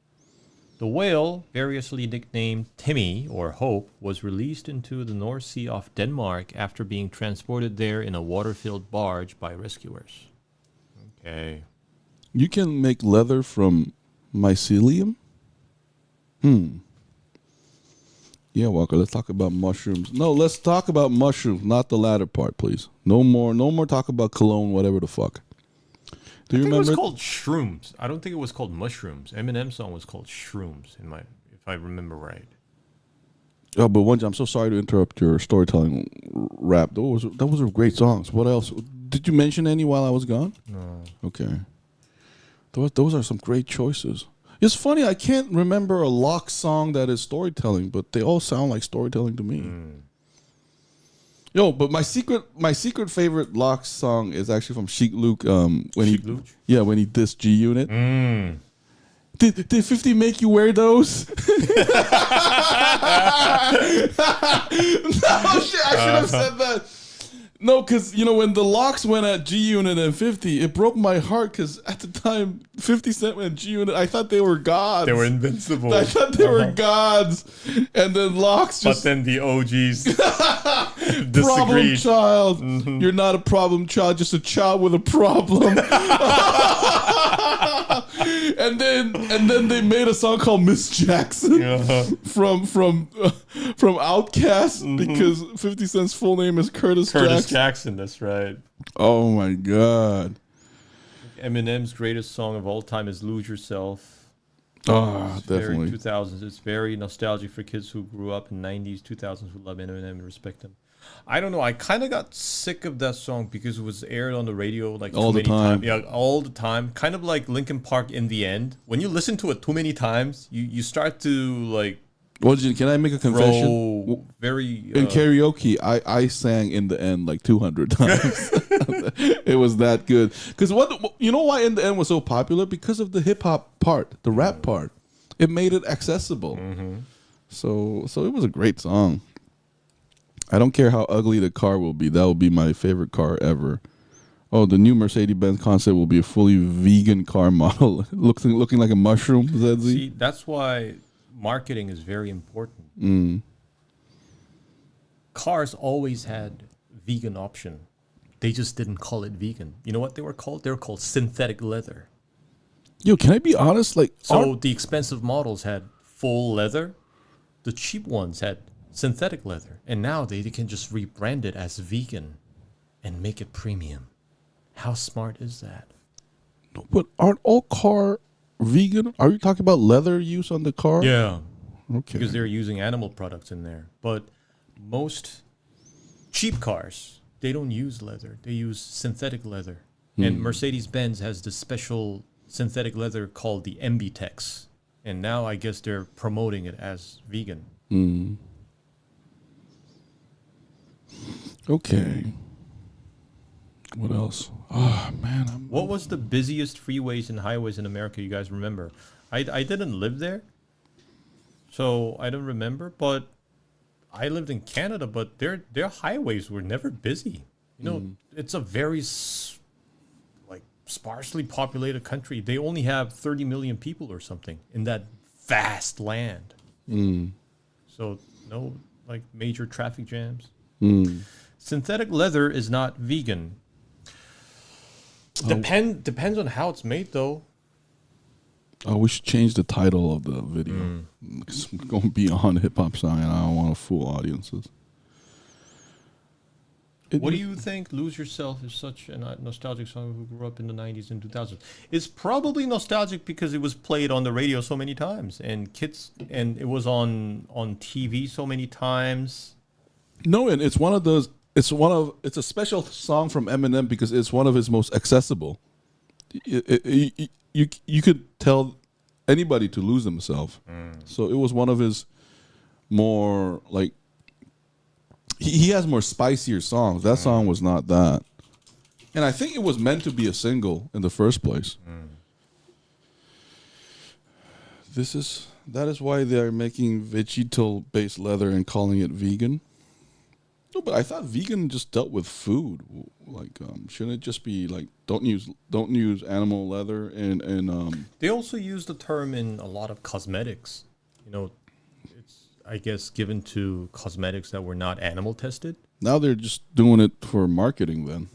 The whale, variously nicknamed Timmy or Hope, was released into the North Sea off Denmark after being transported there in a water-filled barge by rescuers. Okay. You can make leather from mycelium? Yeah, Walker, let's talk about mushrooms. No, let's talk about mushrooms, not the latter part, please. No more talk about cologne, whatever the fuck. Do you I think remember? it was called Shrooms. I don't think it was called Mushrooms. Eminem's song was called Shrooms, if I remember right. Oh, but I'm so sorry to interrupt your storytelling rap. Those were great songs. What else? Did you mention any while I was gone? No. Okay. Those are some great choices. It's funny, I can't remember a Lox song that is storytelling, but they all sound like storytelling to me. Yo, but my secret favorite Lox song is actually from Chic Luke. When he dissed G Unit. Did 50 make you wear those? No shit, I should have said that. No, because, when the Lox went at G Unit and 50, it broke my heart because at the time, 50 Cent went G Unit. I thought they were gods. They were invincible. I thought they were gods. And then Lox just... But then the OGs disagreed. Problem child. You're not a problem child, just a child with a problem. And then they made a song called Miss Jackson from Outkast because 50 Cent's full name is Curtis Jackson. That's right. Oh my God. Eminem's greatest song of all time is "Lose Yourself." It's Very definitely 2000s. It's very nostalgic for kids who grew up in 90s, 2000s who love Eminem and respect him. I don't know. I kind of got sick of that song because it was aired on the radio like all the time. Yeah, all the time. Kind of like Linkin Park in the end. When you listen to it too many times, you start to like. Won-Jin, can I make a confession? Very in karaoke, I sang in the end like 200 times. It was that good. Because you know why In the End was so popular? Because of the hip hop part, the rap part. It made it accessible. So it was a great song. I don't care how ugly the car will be. That will be my favorite car ever. Oh, the new Mercedes-Benz concept will be a fully vegan car model, looking like a mushroom. Zedzee. See, that's why marketing is very important. Cars always had vegan option. They just didn't call it vegan. You know what they were called? They were called synthetic leather. Yo, can I be honest? The expensive models had full leather. The cheap ones had synthetic leather. And now they can just rebrand it as vegan and make it premium. How smart is that? But aren't all car vegan? Are you talking about leather use on the car? Yeah. Okay. Because they're using animal products in there. But most cheap cars, they don't use leather. They use synthetic leather. And Mercedes-Benz has this special synthetic leather called the MB-Tex. And now I guess they're promoting it as vegan. Okay. What else? Oh, man. What was the busiest freeways and highways in America you guys remember? I didn't live there, so I don't remember. But I lived in Canada, but their highways were never busy. It's a very sparsely populated country. They only have 30 million people or something in that vast land. So no major traffic jams. Synthetic leather is not vegan. Depends on how it's made, though. Oh, we should change the title of the video. It's going to be on Hip Hop Song, and I don't want to fool audiences. What do you think Lose Yourself is such a nostalgic song who grew up in the 90s and 2000s? It's probably nostalgic because it was played on the radio so many times, and it was on TV so many times. No, and it's one of those. It's a special song from Eminem because it's one of his most accessible. You could tell anybody to lose themselves. So it was one of his more he has more spicier songs. That song was not that. And I think it was meant to be a single in the first place. That is why they are making vegetal-based leather and calling it vegan. No, but I thought vegan just dealt with food. Like, shouldn't it just be like don't use animal leather and They also use the term in a lot of cosmetics. You know, it's I guess given to cosmetics that were not animal tested. now they're just doing it for marketing then.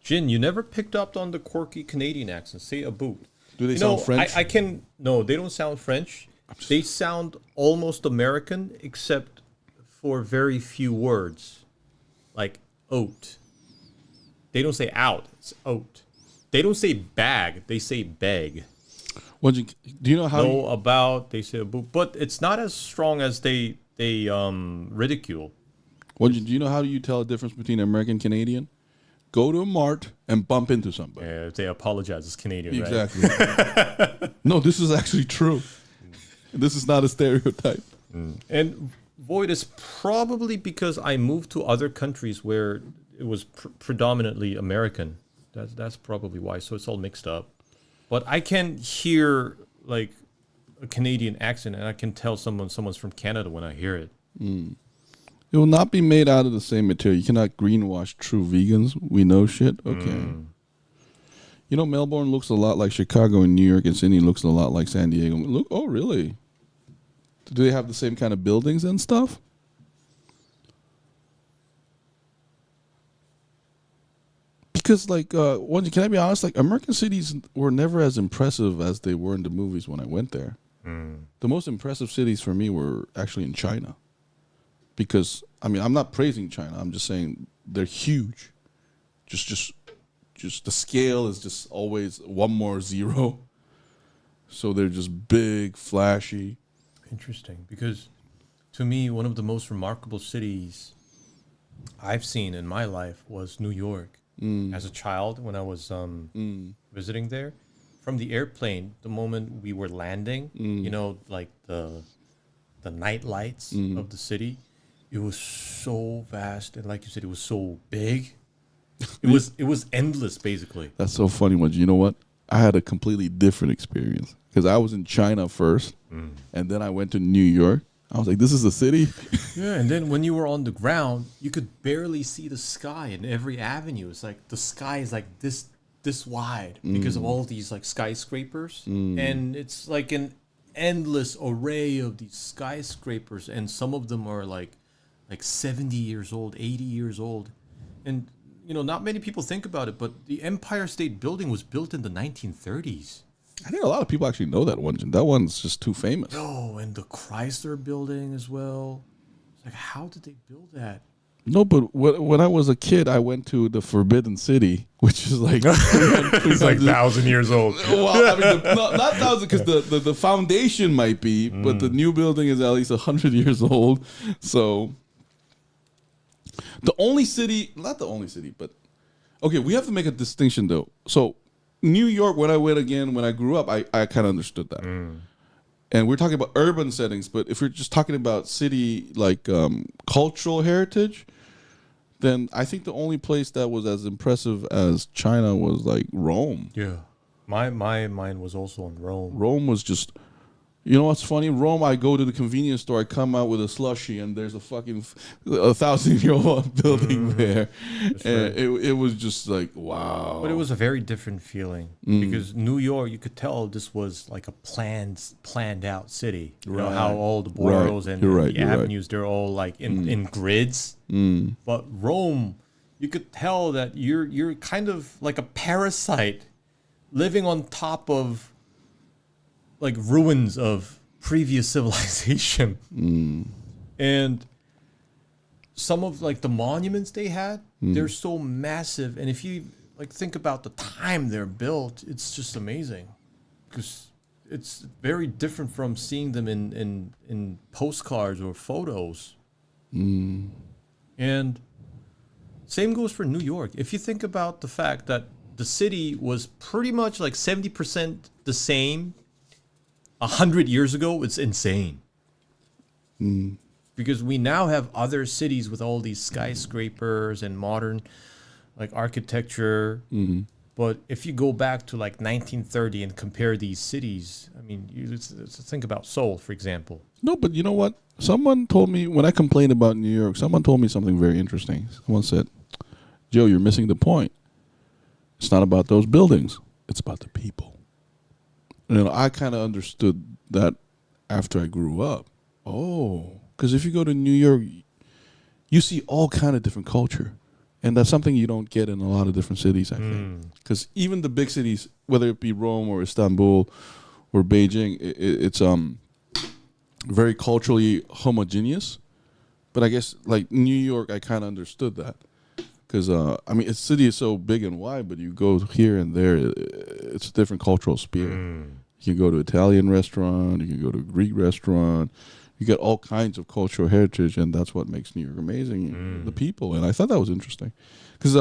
Jin, you never picked up on the quirky Canadian accent. Say a boot. Do they sound French? I can no, they don't sound French. They sound almost American, except for very few words. Like oat. They don't say out, it's oat. They don't say bag, they say beg. Do you know how? No, about, they say about, but it's not as strong as they ridicule. Do you know how you tell the difference between American and Canadian? Go to a mart and bump into somebody. Yeah, they apologize. It's Canadian, Exactly. right? No, this is actually true. This is not a stereotype. And Void is probably because I moved to other countries where it was predominantly American. That's probably why. So it's all mixed up. But I can hear like a Canadian accent, and I can tell someone's from Canada when I hear it. It will not be made out of the same material. You cannot greenwash true vegans. We know shit. Okay. You know, Melbourne looks a lot like Chicago, and New York and Sydney looks a lot like San Diego. Look, oh, really? Do they have the same kind of buildings and stuff? Because, like, can I be honest? Like, American cities were never as impressive as they were in the movies when I went there. The most impressive cities for me were actually in China. Because, I mean, I'm not praising China. I'm just saying they're huge. Just the scale is just always one more zero. So they're just big, flashy. Interesting, because to me, one of the most remarkable cities I've seen in my life was New York. As a child, when I was visiting there, from the airplane, the moment we were landing, you know, like the night lights of the city, it was so vast, and like you said, it was so big. It was endless, basically. That's so funny, Won-Jin. You know what? I had a completely different experience because I was in China first, and then I went to New York. I was like, "This is a city." Yeah, and then when you were on the ground, you could barely see the sky in every avenue. It's like the sky is like this wide because of all these like skyscrapers, and it's like an endless array of these skyscrapers, and some of them are like 70 years old, 80 years old, and you know, not many people think about it, but the Empire State Building was built in the 1930s. I think a lot of people actually know that one. That one's just too famous. Oh, and the Chrysler Building as well. It's like, how did they build that? No, but when I was a kid, I went to the Forbidden City, which is like It's like 1,000 years old. Well, I mean, not 1,000 because the foundation might be, but the new building is at least 100 years old. So the only city, not the only city, but okay, we have to make a distinction though. So New York, when I grew up, I kind of understood that. And we're talking about urban settings, but if we're just talking about city, like cultural heritage, then I think the only place that was as impressive as China was like Rome. Yeah. My mind was also on Rome. Rome was just, you know what's funny? Rome, I go to the convenience store, I come out with a slushie, and there's a fucking 1,000-year-old building there. And it was just like, wow. But it was a very different feeling because New York, you could tell this was like a planned out city. You know how all the boroughs and the avenues, they're all like in grids. But Rome, you could tell that you're kind of like a parasite living on top of like ruins of previous civilization. And some of like the monuments they had, they're so massive. And if you like think about the time they're built, it's just amazing because it's very different from seeing them in postcards or photos. And same goes for New York. If you think about the fact that the city was pretty much like 70% the same 100 years ago, it's insane. Because we now have other cities with all these skyscrapers and modern like architecture. But if you go back to like 1930 and compare these cities, I mean, let's think about Seoul, for example. No, but you know what? Someone told me when I complained about New York. Someone told me something very interesting. Someone said, "Joe, you're missing the point. It's not about those buildings. It's about the people." And I kind of understood that after I grew up. Oh, because if you go to New York, you see all kind of different culture, and that's something you don't get in a lot of different cities. I think because even the big cities, whether it be Rome or Istanbul or Beijing, it's very culturally homogeneous. But I guess like New York, I kind of understood that. Because, I mean, the city is so big and wide, but you go here and there, it's a different cultural sphere. You can go to Italian restaurant, you can go to Greek restaurant. You get all kinds of cultural heritage, and that's what makes New York amazing, the people. And I thought that was interesting. Because,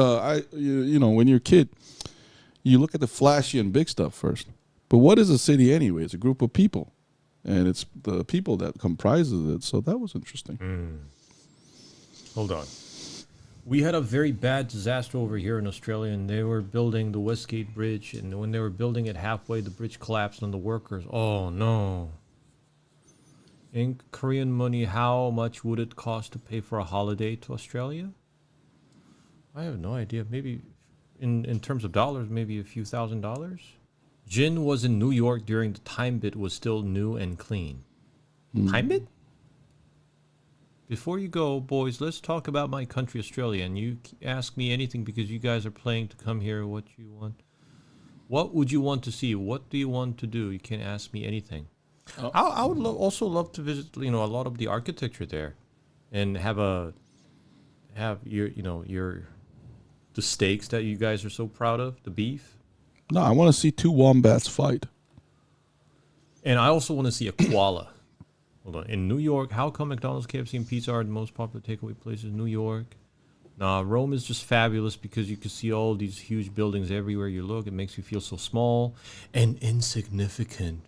you know, when you're a kid, you look at the flashy and big stuff first. But what is a city anyway? It's a group of people. And it's the people that comprises it. So that was interesting. Hold on. We had a very bad disaster over here in Australia, and they were building the Westgate Bridge, and when they were building it halfway, the bridge collapsed on the workers. Oh, no. In Korean money, how much would it cost to pay for a holiday to Australia? I have no idea. Maybe in terms of dollars, maybe a few $1,000s. Jin was in New York during the time bit was still new and clean. Time bit? Before you go, boys, let's talk about my country, Australia. And you ask me anything because you guys are planning to come here. What you want? What would you want to see? What do you want to do? You can ask me anything. I would also love to visit, you know, a lot of the architecture there, and have your the steaks that you guys are so proud of, the beef. No, I want to see two wombats fight. And I also want to see a koala. Hold on. In New York, how come McDonald's, KFC, and pizza are the most popular takeaway places in New York? Nah, Rome is just fabulous because you can see all these huge buildings everywhere you look. It makes you feel so small and insignificant.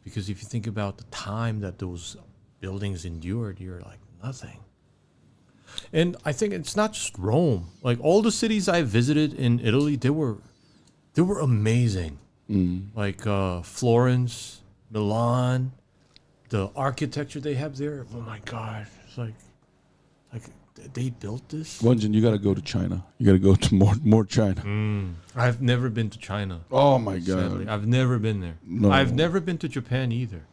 Because if you think about the time that those buildings endured, you're like nothing. And I think it's not just Rome. Like all the cities I visited in Italy, they were amazing. Like Florence, Milan. The architecture they have there, oh my God! It's like they built this. Won-Jin, you got to go to China. You got to go to more China. I've never been to China. Oh my God! Sadly. I've never been there. No. I've never been to Japan either.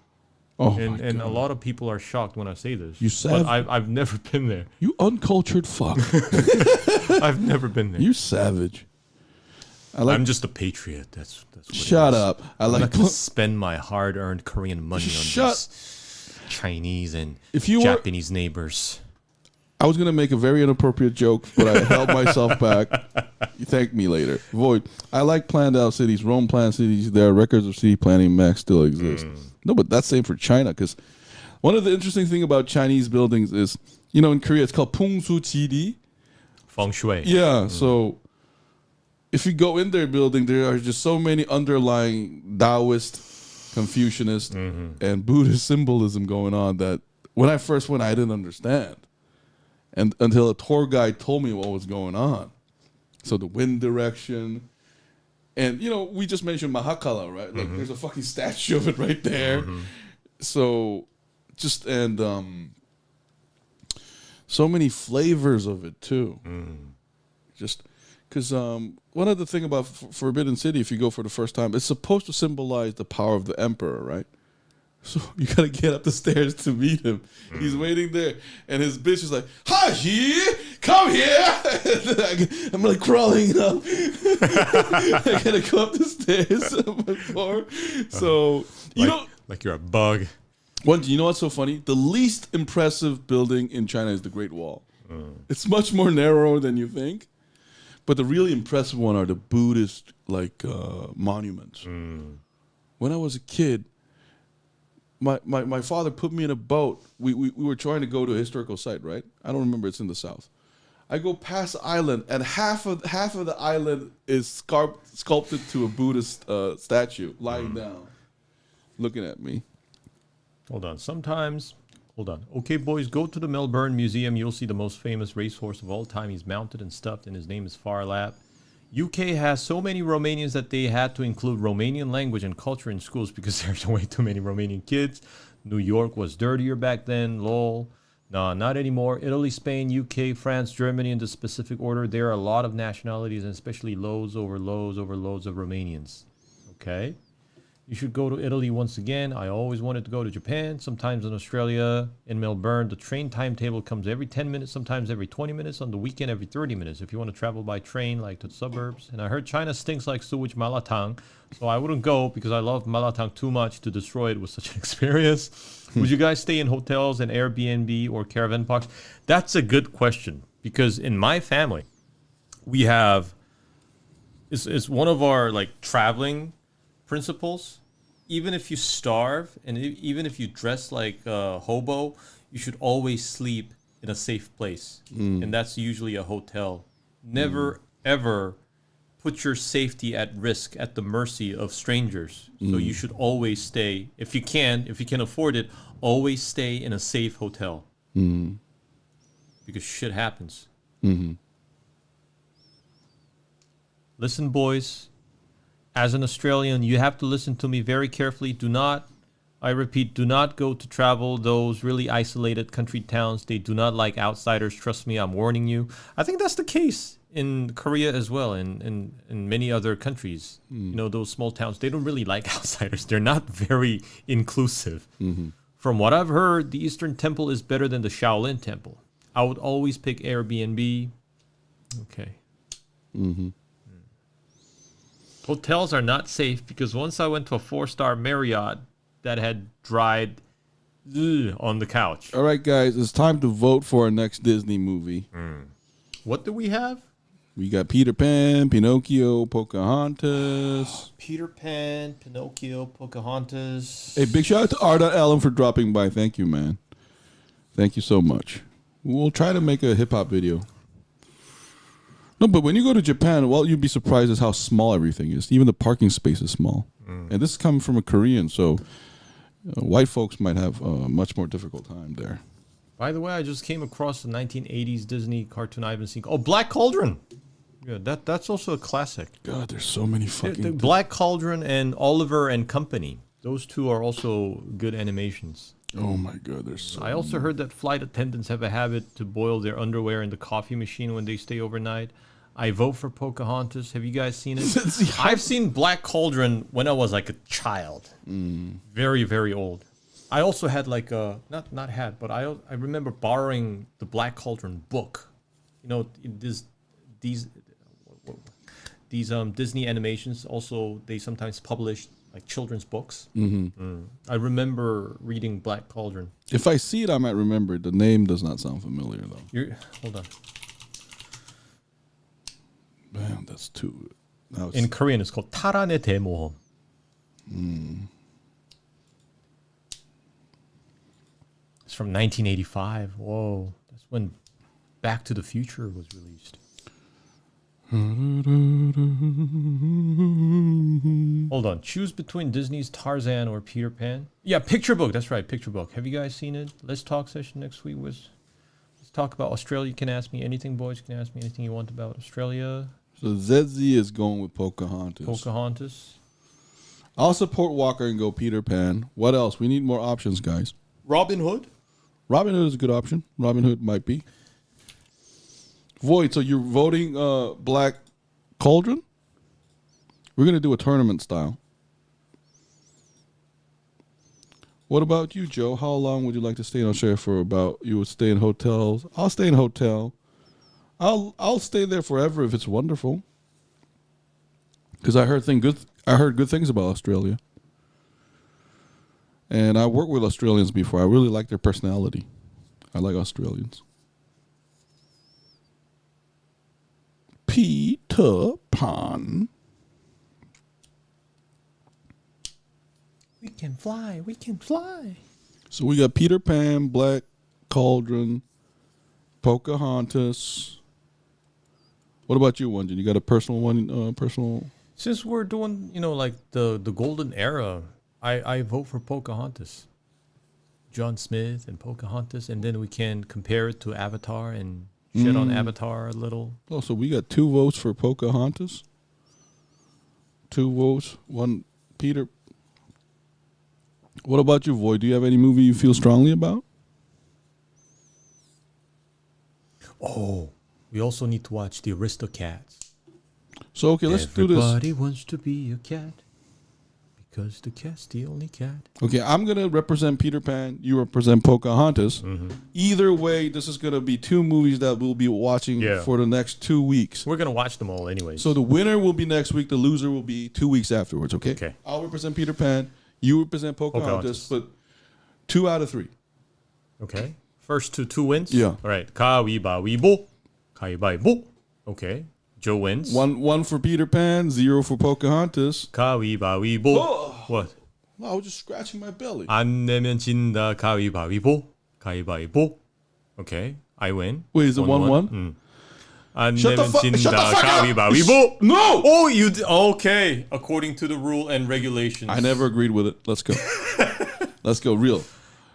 Oh and a lot of people are shocked when I say this. You but I've never been there. You uncultured fuck. I've never been there. You savage. I'm just a patriot. That's what Shut up. I'm not gonna spend my hard-earned Korean money on these Chinese and Japanese neighbors. I was gonna make a very inappropriate joke, but I held myself back. You thank me later. Void. I like planned out cities. Rome planned cities. There are records of city planning. Max still exist. No, but that's same for China, because one of the interesting thing about Chinese buildings is, you know, in Korea it's called Pungsu Jidi. Feng Shui. Yeah. So if you go in their building, there are just so many underlying Taoist, Confucianist, and Buddhist symbolism going on that when I first went, I didn't understand. And until a tour guide told me what was going on. So the wind direction. And, you know, we just mentioned Mahakala, right? Like, there's a fucking statue of it right there. So, just, and so many flavors of it, too. Just, because one other thing about Forbidden City, if you go for the first time, it's supposed to symbolize the power of the emperor, right? So you gotta get up the stairs to meet him. He's waiting there, and his bitch is like, "Hi, come here!" I'm like crawling up. I gotta go up the stairs on my floor. So you know, like you're a bug. You know what's so funny? The least impressive building in China is the Great Wall. It's much more narrow than you think, but the really impressive one are the Buddhist monuments. When I was a kid, my father put me in a boat. We were trying to go to a historical site, right? I don't remember. It's in the south. I go past the island, and half of the island is sculpted to a Buddhist statue lying down, looking at me. Hold on. Okay, boys, go to the Melbourne Museum. You'll see the most famous racehorse of all time. He's mounted and stuffed, and his name is Farlap. UK has so many Romanians that they had to include Romanian language and culture in schools because there's way too many Romanian kids. New York was dirtier back then. Lol. No, not anymore. Italy, Spain, UK, France, Germany in the specific order. There are a lot of nationalities, and especially loads over loads over loads of Romanians. Okay. You should go to Italy once again. I always wanted to go to Japan. Sometimes in Australia, in Melbourne, the train timetable comes every 10 minutes, sometimes every 20 minutes. On the weekend, every 30 minutes. If you want to travel by train, like to the suburbs. And I heard China stinks like sewage malatang. So I wouldn't go because I love malatang too much to destroy it with such an experience. Would you guys stay in hotels and Airbnb or caravan parks? That's a good question. Because in my family, we have... It's one of our like traveling principles. Even if you starve and even if you dress like a hobo, you should always sleep in a safe place. And that's usually a hotel. Never, ever put your safety at risk at the mercy of strangers. So you should always stay, if you can afford it, always stay in a safe hotel. Because shit happens. Listen, boys. As an Australian, you have to listen to me very carefully. Do not, I repeat, do not go to travel those really isolated country towns. They do not like outsiders. Trust me, I'm warning you. I think that's the case in Korea as well, and in many other countries. You know, those small towns, they don't really like outsiders. They're not very inclusive. From what I've heard, the Eastern Temple is better than the Shaolin Temple. I would always pick Airbnb. Okay. Hotels are not safe because once I went to a 4-star Marriott that had dried on the couch. All right, guys, it's time to vote for our next Disney movie. What do we have? We got Peter Pan, Pinocchio, Pocahontas. Peter Pan, Pinocchio, Pocahontas. Hey, big shout out to R.Allen for dropping by. Thank you, man. Thank you so much. We'll try to make a hip-hop video. No, but when you go to Japan, well, you'd be surprised at how small everything is. Even the parking space is small. And this is coming from a Korean, so white folks might have a much more difficult time there. By the way, I just came across the 1980s Disney cartoon I haven't seen. Oh, Black Cauldron. Yeah, that's also a classic. God, there's so many fucking... The Black Cauldron and Oliver and Company. Those two are also good animations. Oh my God, there's so I also heard that flight attendants have a habit to boil their underwear in the coffee machine when they stay overnight. I vote for Pocahontas. Have you guys seen it? I've seen Black Cauldron when I was like a child. Very, very old. I also had like a, not had, but I remember borrowing the Black Cauldron book. You know, these Disney animations also, they sometimes publish like children's books. I remember reading Black Cauldron. If I see it, I might remember it. The name does not sound familiar though. Hold on. Man, that's too... In Korean, it's called 타란의 대모험. It's from 1985. Whoa. That's when Back to the Future was released. Hold on. Choose between Disney's Tarzan or Peter Pan. Yeah, Picture Book. That's right, Picture Book. Have you guys seen it? Let's Talk session next week was... Let's talk about Australia. You can ask me anything, boys. You can ask me anything you want about Australia. So Zedzee is going with Pocahontas. Pocahontas. I'll support Walker and go Peter Pan. What else? We need more options, guys. Robin Hood. Robin Hood is a good option. Robin Hood might be. Void, so you're voting Black Cauldron? We're going to do a tournament style. What about you, Joe? How long would you like to stay in Australia for? About you would stay in hotels. I'll stay in a hotel. I'll stay there forever if it's wonderful. Because I heard good things about Australia. And I worked with Australians before. I really like their personality. I like Australians. Peter Pan. We can fly. We can fly. So we got Peter Pan, Black Cauldron, Pocahontas. What about you, Won-Jin? You got a personal one? Since we're doing, like the golden era, I vote for Pocahontas. John Smith and Pocahontas, and then we can compare it to Avatar and shit on Avatar a little. Oh, so we got 2 votes for Pocahontas. 2 votes, 1 Peter. What about you, Void? Do you have any movie you feel strongly about? Oh, we also need to watch the Aristocats. So, okay, let's do this. Everybody wants to be a cat because the cat's the only cat. Okay, I'm going to represent Peter Pan. You represent Pocahontas. Either way, this is going to be two movies that we'll be watching for the next 2 weeks. We're going to watch them all anyways. So the winner will be next week. The loser will be 2 weeks afterwards, okay? Okay. I'll represent Peter Pan. You represent Pocahontas, but 2 out of 3. Okay. First two wins? Yeah. All right. 가위바위보. 가위바위보. Okay. Joe wins. One for Peter Pan, 0 for Pocahontas. 가위바위보. Oh. What? I was just scratching my belly. 안 내면 진다. 가위바위보. 가위바위보. Okay. I win. Wait, is it 1-1? 안 Shut the 내면 fuck 진다. up! 가위바위보. No! Oh, you okay. According to the rule and regulations. I never agreed with it. Let's go. Let's go. Real.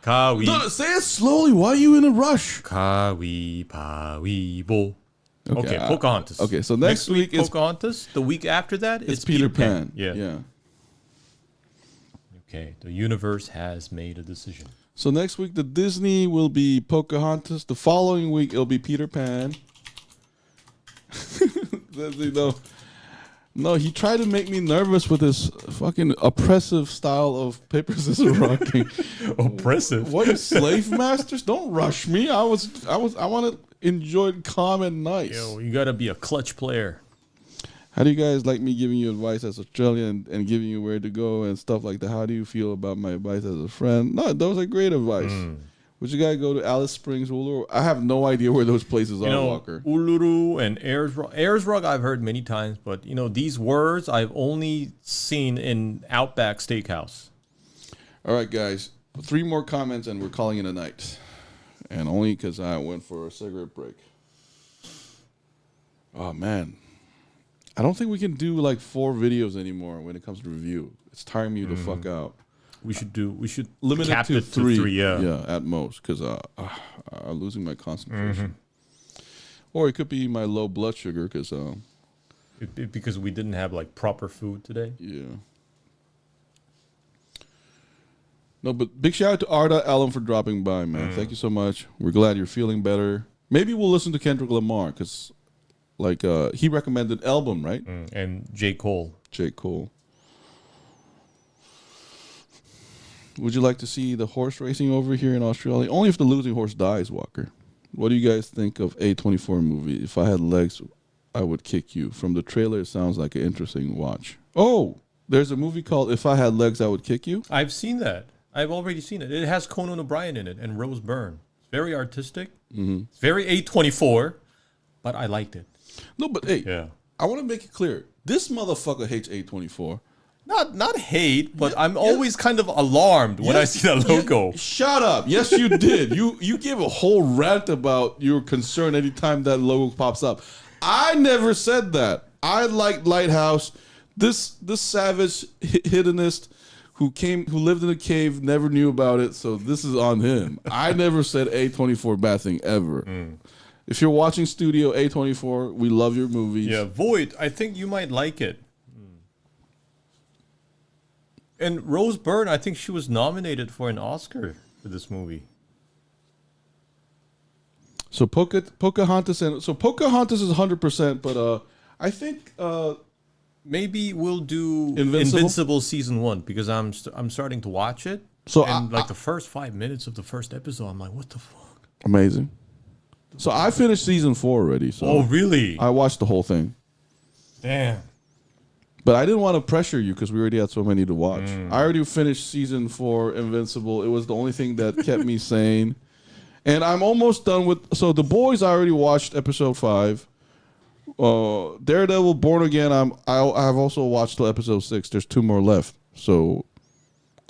No, say it slowly. Why are you in a rush? 가위바위보. Okay, Okay, Pocahontas. Okay, so next week is Pocahontas. The week after that, it's Peter Pan. Yeah. Okay, the universe has made a decision. So next week, the Disney will be Pocahontas. The following week, it'll be Peter Pan. No, he tried to make me nervous with his fucking oppressive style of paper, scissors, rocking. Oppressive? What is slave masters? Don't rush me. I want to enjoy it calm and nice. Yo, you gotta be a clutch player. How do you guys like me giving you advice as Australian and giving you where to go and stuff like that? How do you feel about my advice as a friend? No, those are great advice. Would you guys go to Alice Springs, Uluru? I have no idea where those places are, Walker. Uluru and Ayers Rock I've heard many times, but these words I've only seen in Outback Steakhouse. All right, guys. 3 more comments and we're calling it a night. And only because I went for a cigarette break. Oh, man. I don't think we can do like 4 videos anymore when it comes to review. It's tiring me the fuck out. We should limit it to 3. Yeah, at most, because I'm losing my concentration. Or it could be my low blood sugar, because because we didn't have like proper food today. Yeah. No, but big shout out to Arda Allen for dropping by, man. Thank you so much. We're glad you're feeling better. Maybe we'll listen to Kendrick Lamar, because he recommended album, right? And J. Cole. J. Cole. Would you like to see the horse racing over here in Australia? Only if the losing horse dies, Walker. What do you guys think of A24 movie? If I had legs, I would kick you. From the trailer, it sounds like an interesting watch. Oh, there's a movie called If I Had Legs, I Would Kick You? I've seen that. I've already seen it. It has Conan O'Brien in it and Rose Byrne. It's very artistic. It's very A24, but I liked it. No, but hey, I want to make it clear. This motherfucker hates A24. Not hate, but I'm always kind of alarmed when I see that logo. Shut up. Yes, you did. You gave a whole rant about your concern anytime that logo pops up. I never said that. I liked Lighthouse. This savage hiddenist who lived in a cave never knew about it, so this is on him. I never said A24 bad thing ever. If you're watching Studio A24, we love your movies. Yeah, Void, I think you might like it. And Rose Byrne, I think she was nominated for an Oscar for this movie. So Pocahontas is 100%, but I think maybe we'll do Invincible season 1 because I'm starting to watch it. So the first 5 minutes of the first episode, I'm like, what the fuck? Amazing. So I finished season 4 already. So oh, really? I watched the whole thing. Damn. But I didn't want to pressure you because we already had so many to watch. I already finished season 4, Invincible. It was the only thing that kept me sane. And I'm almost done with... So The Boys, I already watched episode 5. Daredevil, Born Again, I've also watched till episode 6. There's 2 more left. So,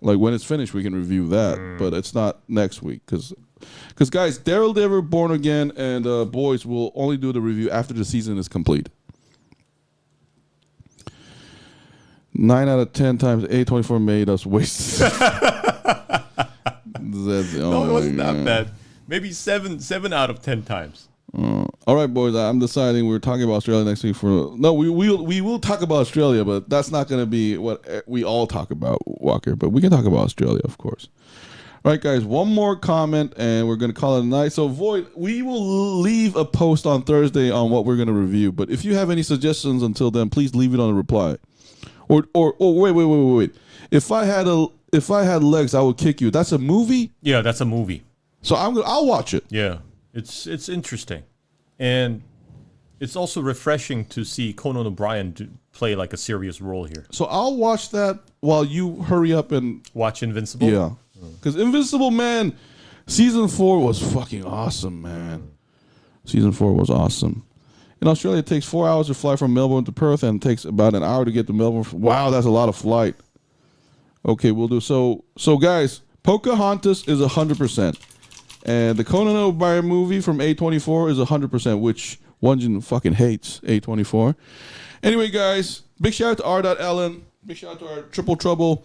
when it's finished, we can review that. But it's not next week. Because guys, Daredevil, Born Again, and Boys will only do the review after the season is complete. 9 out of 10 times A24 made us waste. No, it wasn't that bad. Maybe 7 out of 10 times. All right, boys. I'm deciding we're talking about Australia next week. We will talk about Australia, but that's not going to be what we all talk about, Walker. But we can talk about Australia, of course. All right, guys. One more comment, and we're going to call it a night. So, Void, we will leave a post on Thursday on what we're going to review. But if you have any suggestions until then, please leave it on the reply. Or wait. If I had legs, I would kick you. That's a movie? Yeah, that's a movie. So I'll watch it. Yeah, it's interesting, and it's also refreshing to see Conan O'Brien play like a serious role here. So I'll watch that while you hurry up and watch Invincible. Yeah, because Invincible, man, season 4 was fucking awesome, man. Season 4 was awesome. In Australia, it takes 4 hours to fly from Melbourne to Perth, and it takes about an hour to get to Melbourne. Wow, that's a lot of flight. Okay, we'll do so. So guys, Pocahontas is 100%. And the Conan O'Brien movie from A24 is 100%, which Won-Jin fucking hates A24. Anyway, guys, big shout out to R.Ellen. Big shout out to our Triple Trouble,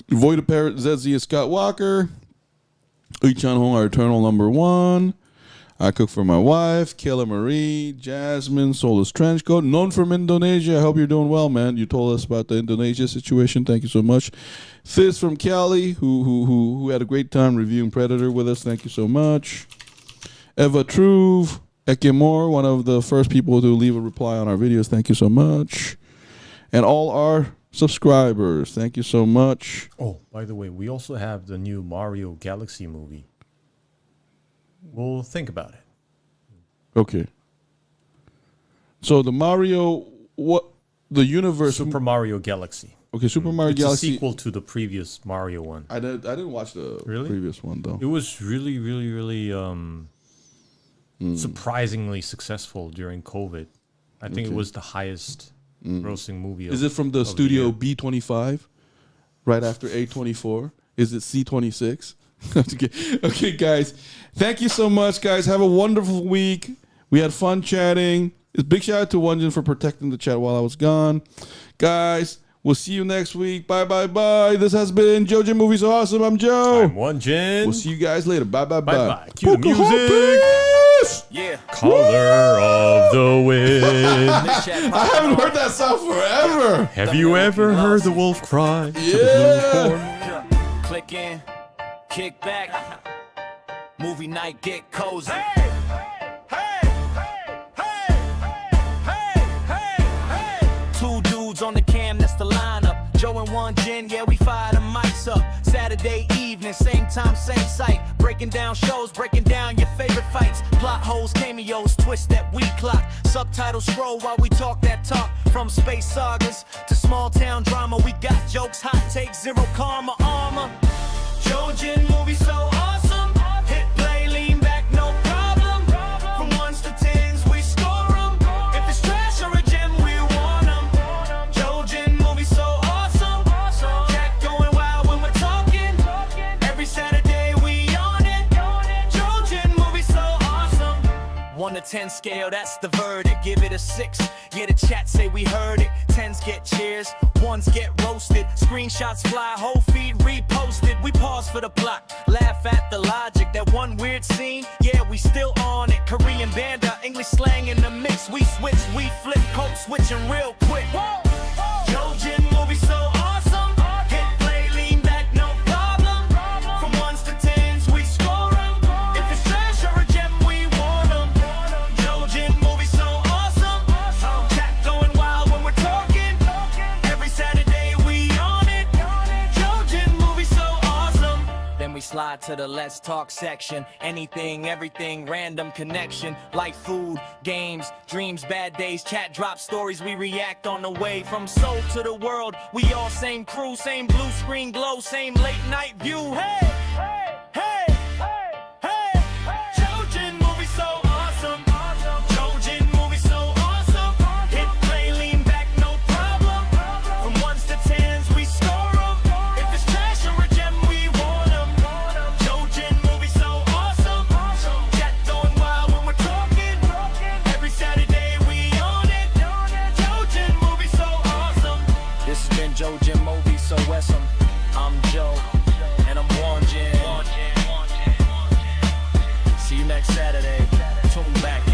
Void of Parrot, Zedzee, and Scott Walker. Ichan Hong, our eternal number 1. I cook for my wife, Kayla Marie, Jasmine, Soulless Trenchcoat, known from Indonesia. I hope you're doing well, man. You told us about the Indonesia situation. Thank you so much. Thiz from Cali, who had a great time reviewing Predator with us. Thank you so much. Eva Truve, Ekemore, one of the first people to leave a reply on our videos. Thank you so much. And all our subscribers, thank you so much. Oh, by the way, we also have the new Mario Galaxy movie. We'll think about it. Okay. So the Mario, the universe, Super Mario Galaxy. Okay, Super Mario It's Galaxy. a sequel to the previous Mario one. I didn't watch the previous one though. It was really surprisingly successful during COVID. I think it was the highest grossing movie. Is it from the studio B25? Right after A24? Is it C26? Okay, guys. Thank you so much, guys. Have a wonderful week. We had fun chatting. A big shout out to Won-Jin for protecting the chat while I was gone. Guys, we'll see you next week. Bye. This has been JoeJinMovieSoAwesome. I'm Joe. I'm Won-Jin. We'll see you guys later. Bye. Cue the music. Yeah. Color of the Wind. I haven't heard that song forever. Have you ever heard the wolf cry? Yeah. Click in, kick back, movie night, get cozy. Two dudes on the cam, that's the lineup. Joe and Won-Jin, yeah, we fire the mics up. Saturday evening, same time, same site. Breaking down shows, breaking down your favorite fights. Plot holes, cameos, twist that we clock. Subtitles scroll while we talk that talk. From space sagas to small town drama, we got jokes, hot takes, zero karma, armor. JoeJin movie so awesome. Hit play, lean back, no problem. From 1s to 10s, we score them. If it's trash or a gem, we want them. JoeJin movie so awesome. Jack going wild when we're talking. Every Saturday we on it. JoeJin movie so awesome. 1 to 10 scale, that's the verdict. Give it a 6. Yeah, the chat say we heard it. 10s get cheers, 1s get roasted. Screenshots fly, whole feed reposted. We pause for the plot, laugh at the logic. That one weird scene, yeah, we still on it. Korean banda, English slang in the mix. We switch, we flip, code switching real quick. JoeJin movie so awesome. Hit play, lean back, no problem. From 1s to 10s, we score them. If it's trash or a gem, we want them. JoeJin movie so awesome. Chat going wild when we're talking. Every Saturday we on it. JoeJin movie so awesome. Then we slide to the let's talk section. Anything, everything, random connection. Like food, games, dreams, bad days. Chat drop stories, we react on the way. From soul to the world, we all same crew. Same blue screen glow, same late night view. Hey! JoeJin movie so awesome. JoeJin movie so awesome. Hit play, lean back, no problem. From 1s to 10s, we score them. If it's trash or a gem, we want them. JoeJin movie so awesome. Chat going wild when we're talking. Every Saturday we on it. JoeJin movie so awesome. This has been JoeJinMovieSoAwesome. I'm Joe, and I'm Won-Jin. See you next Saturday. tune back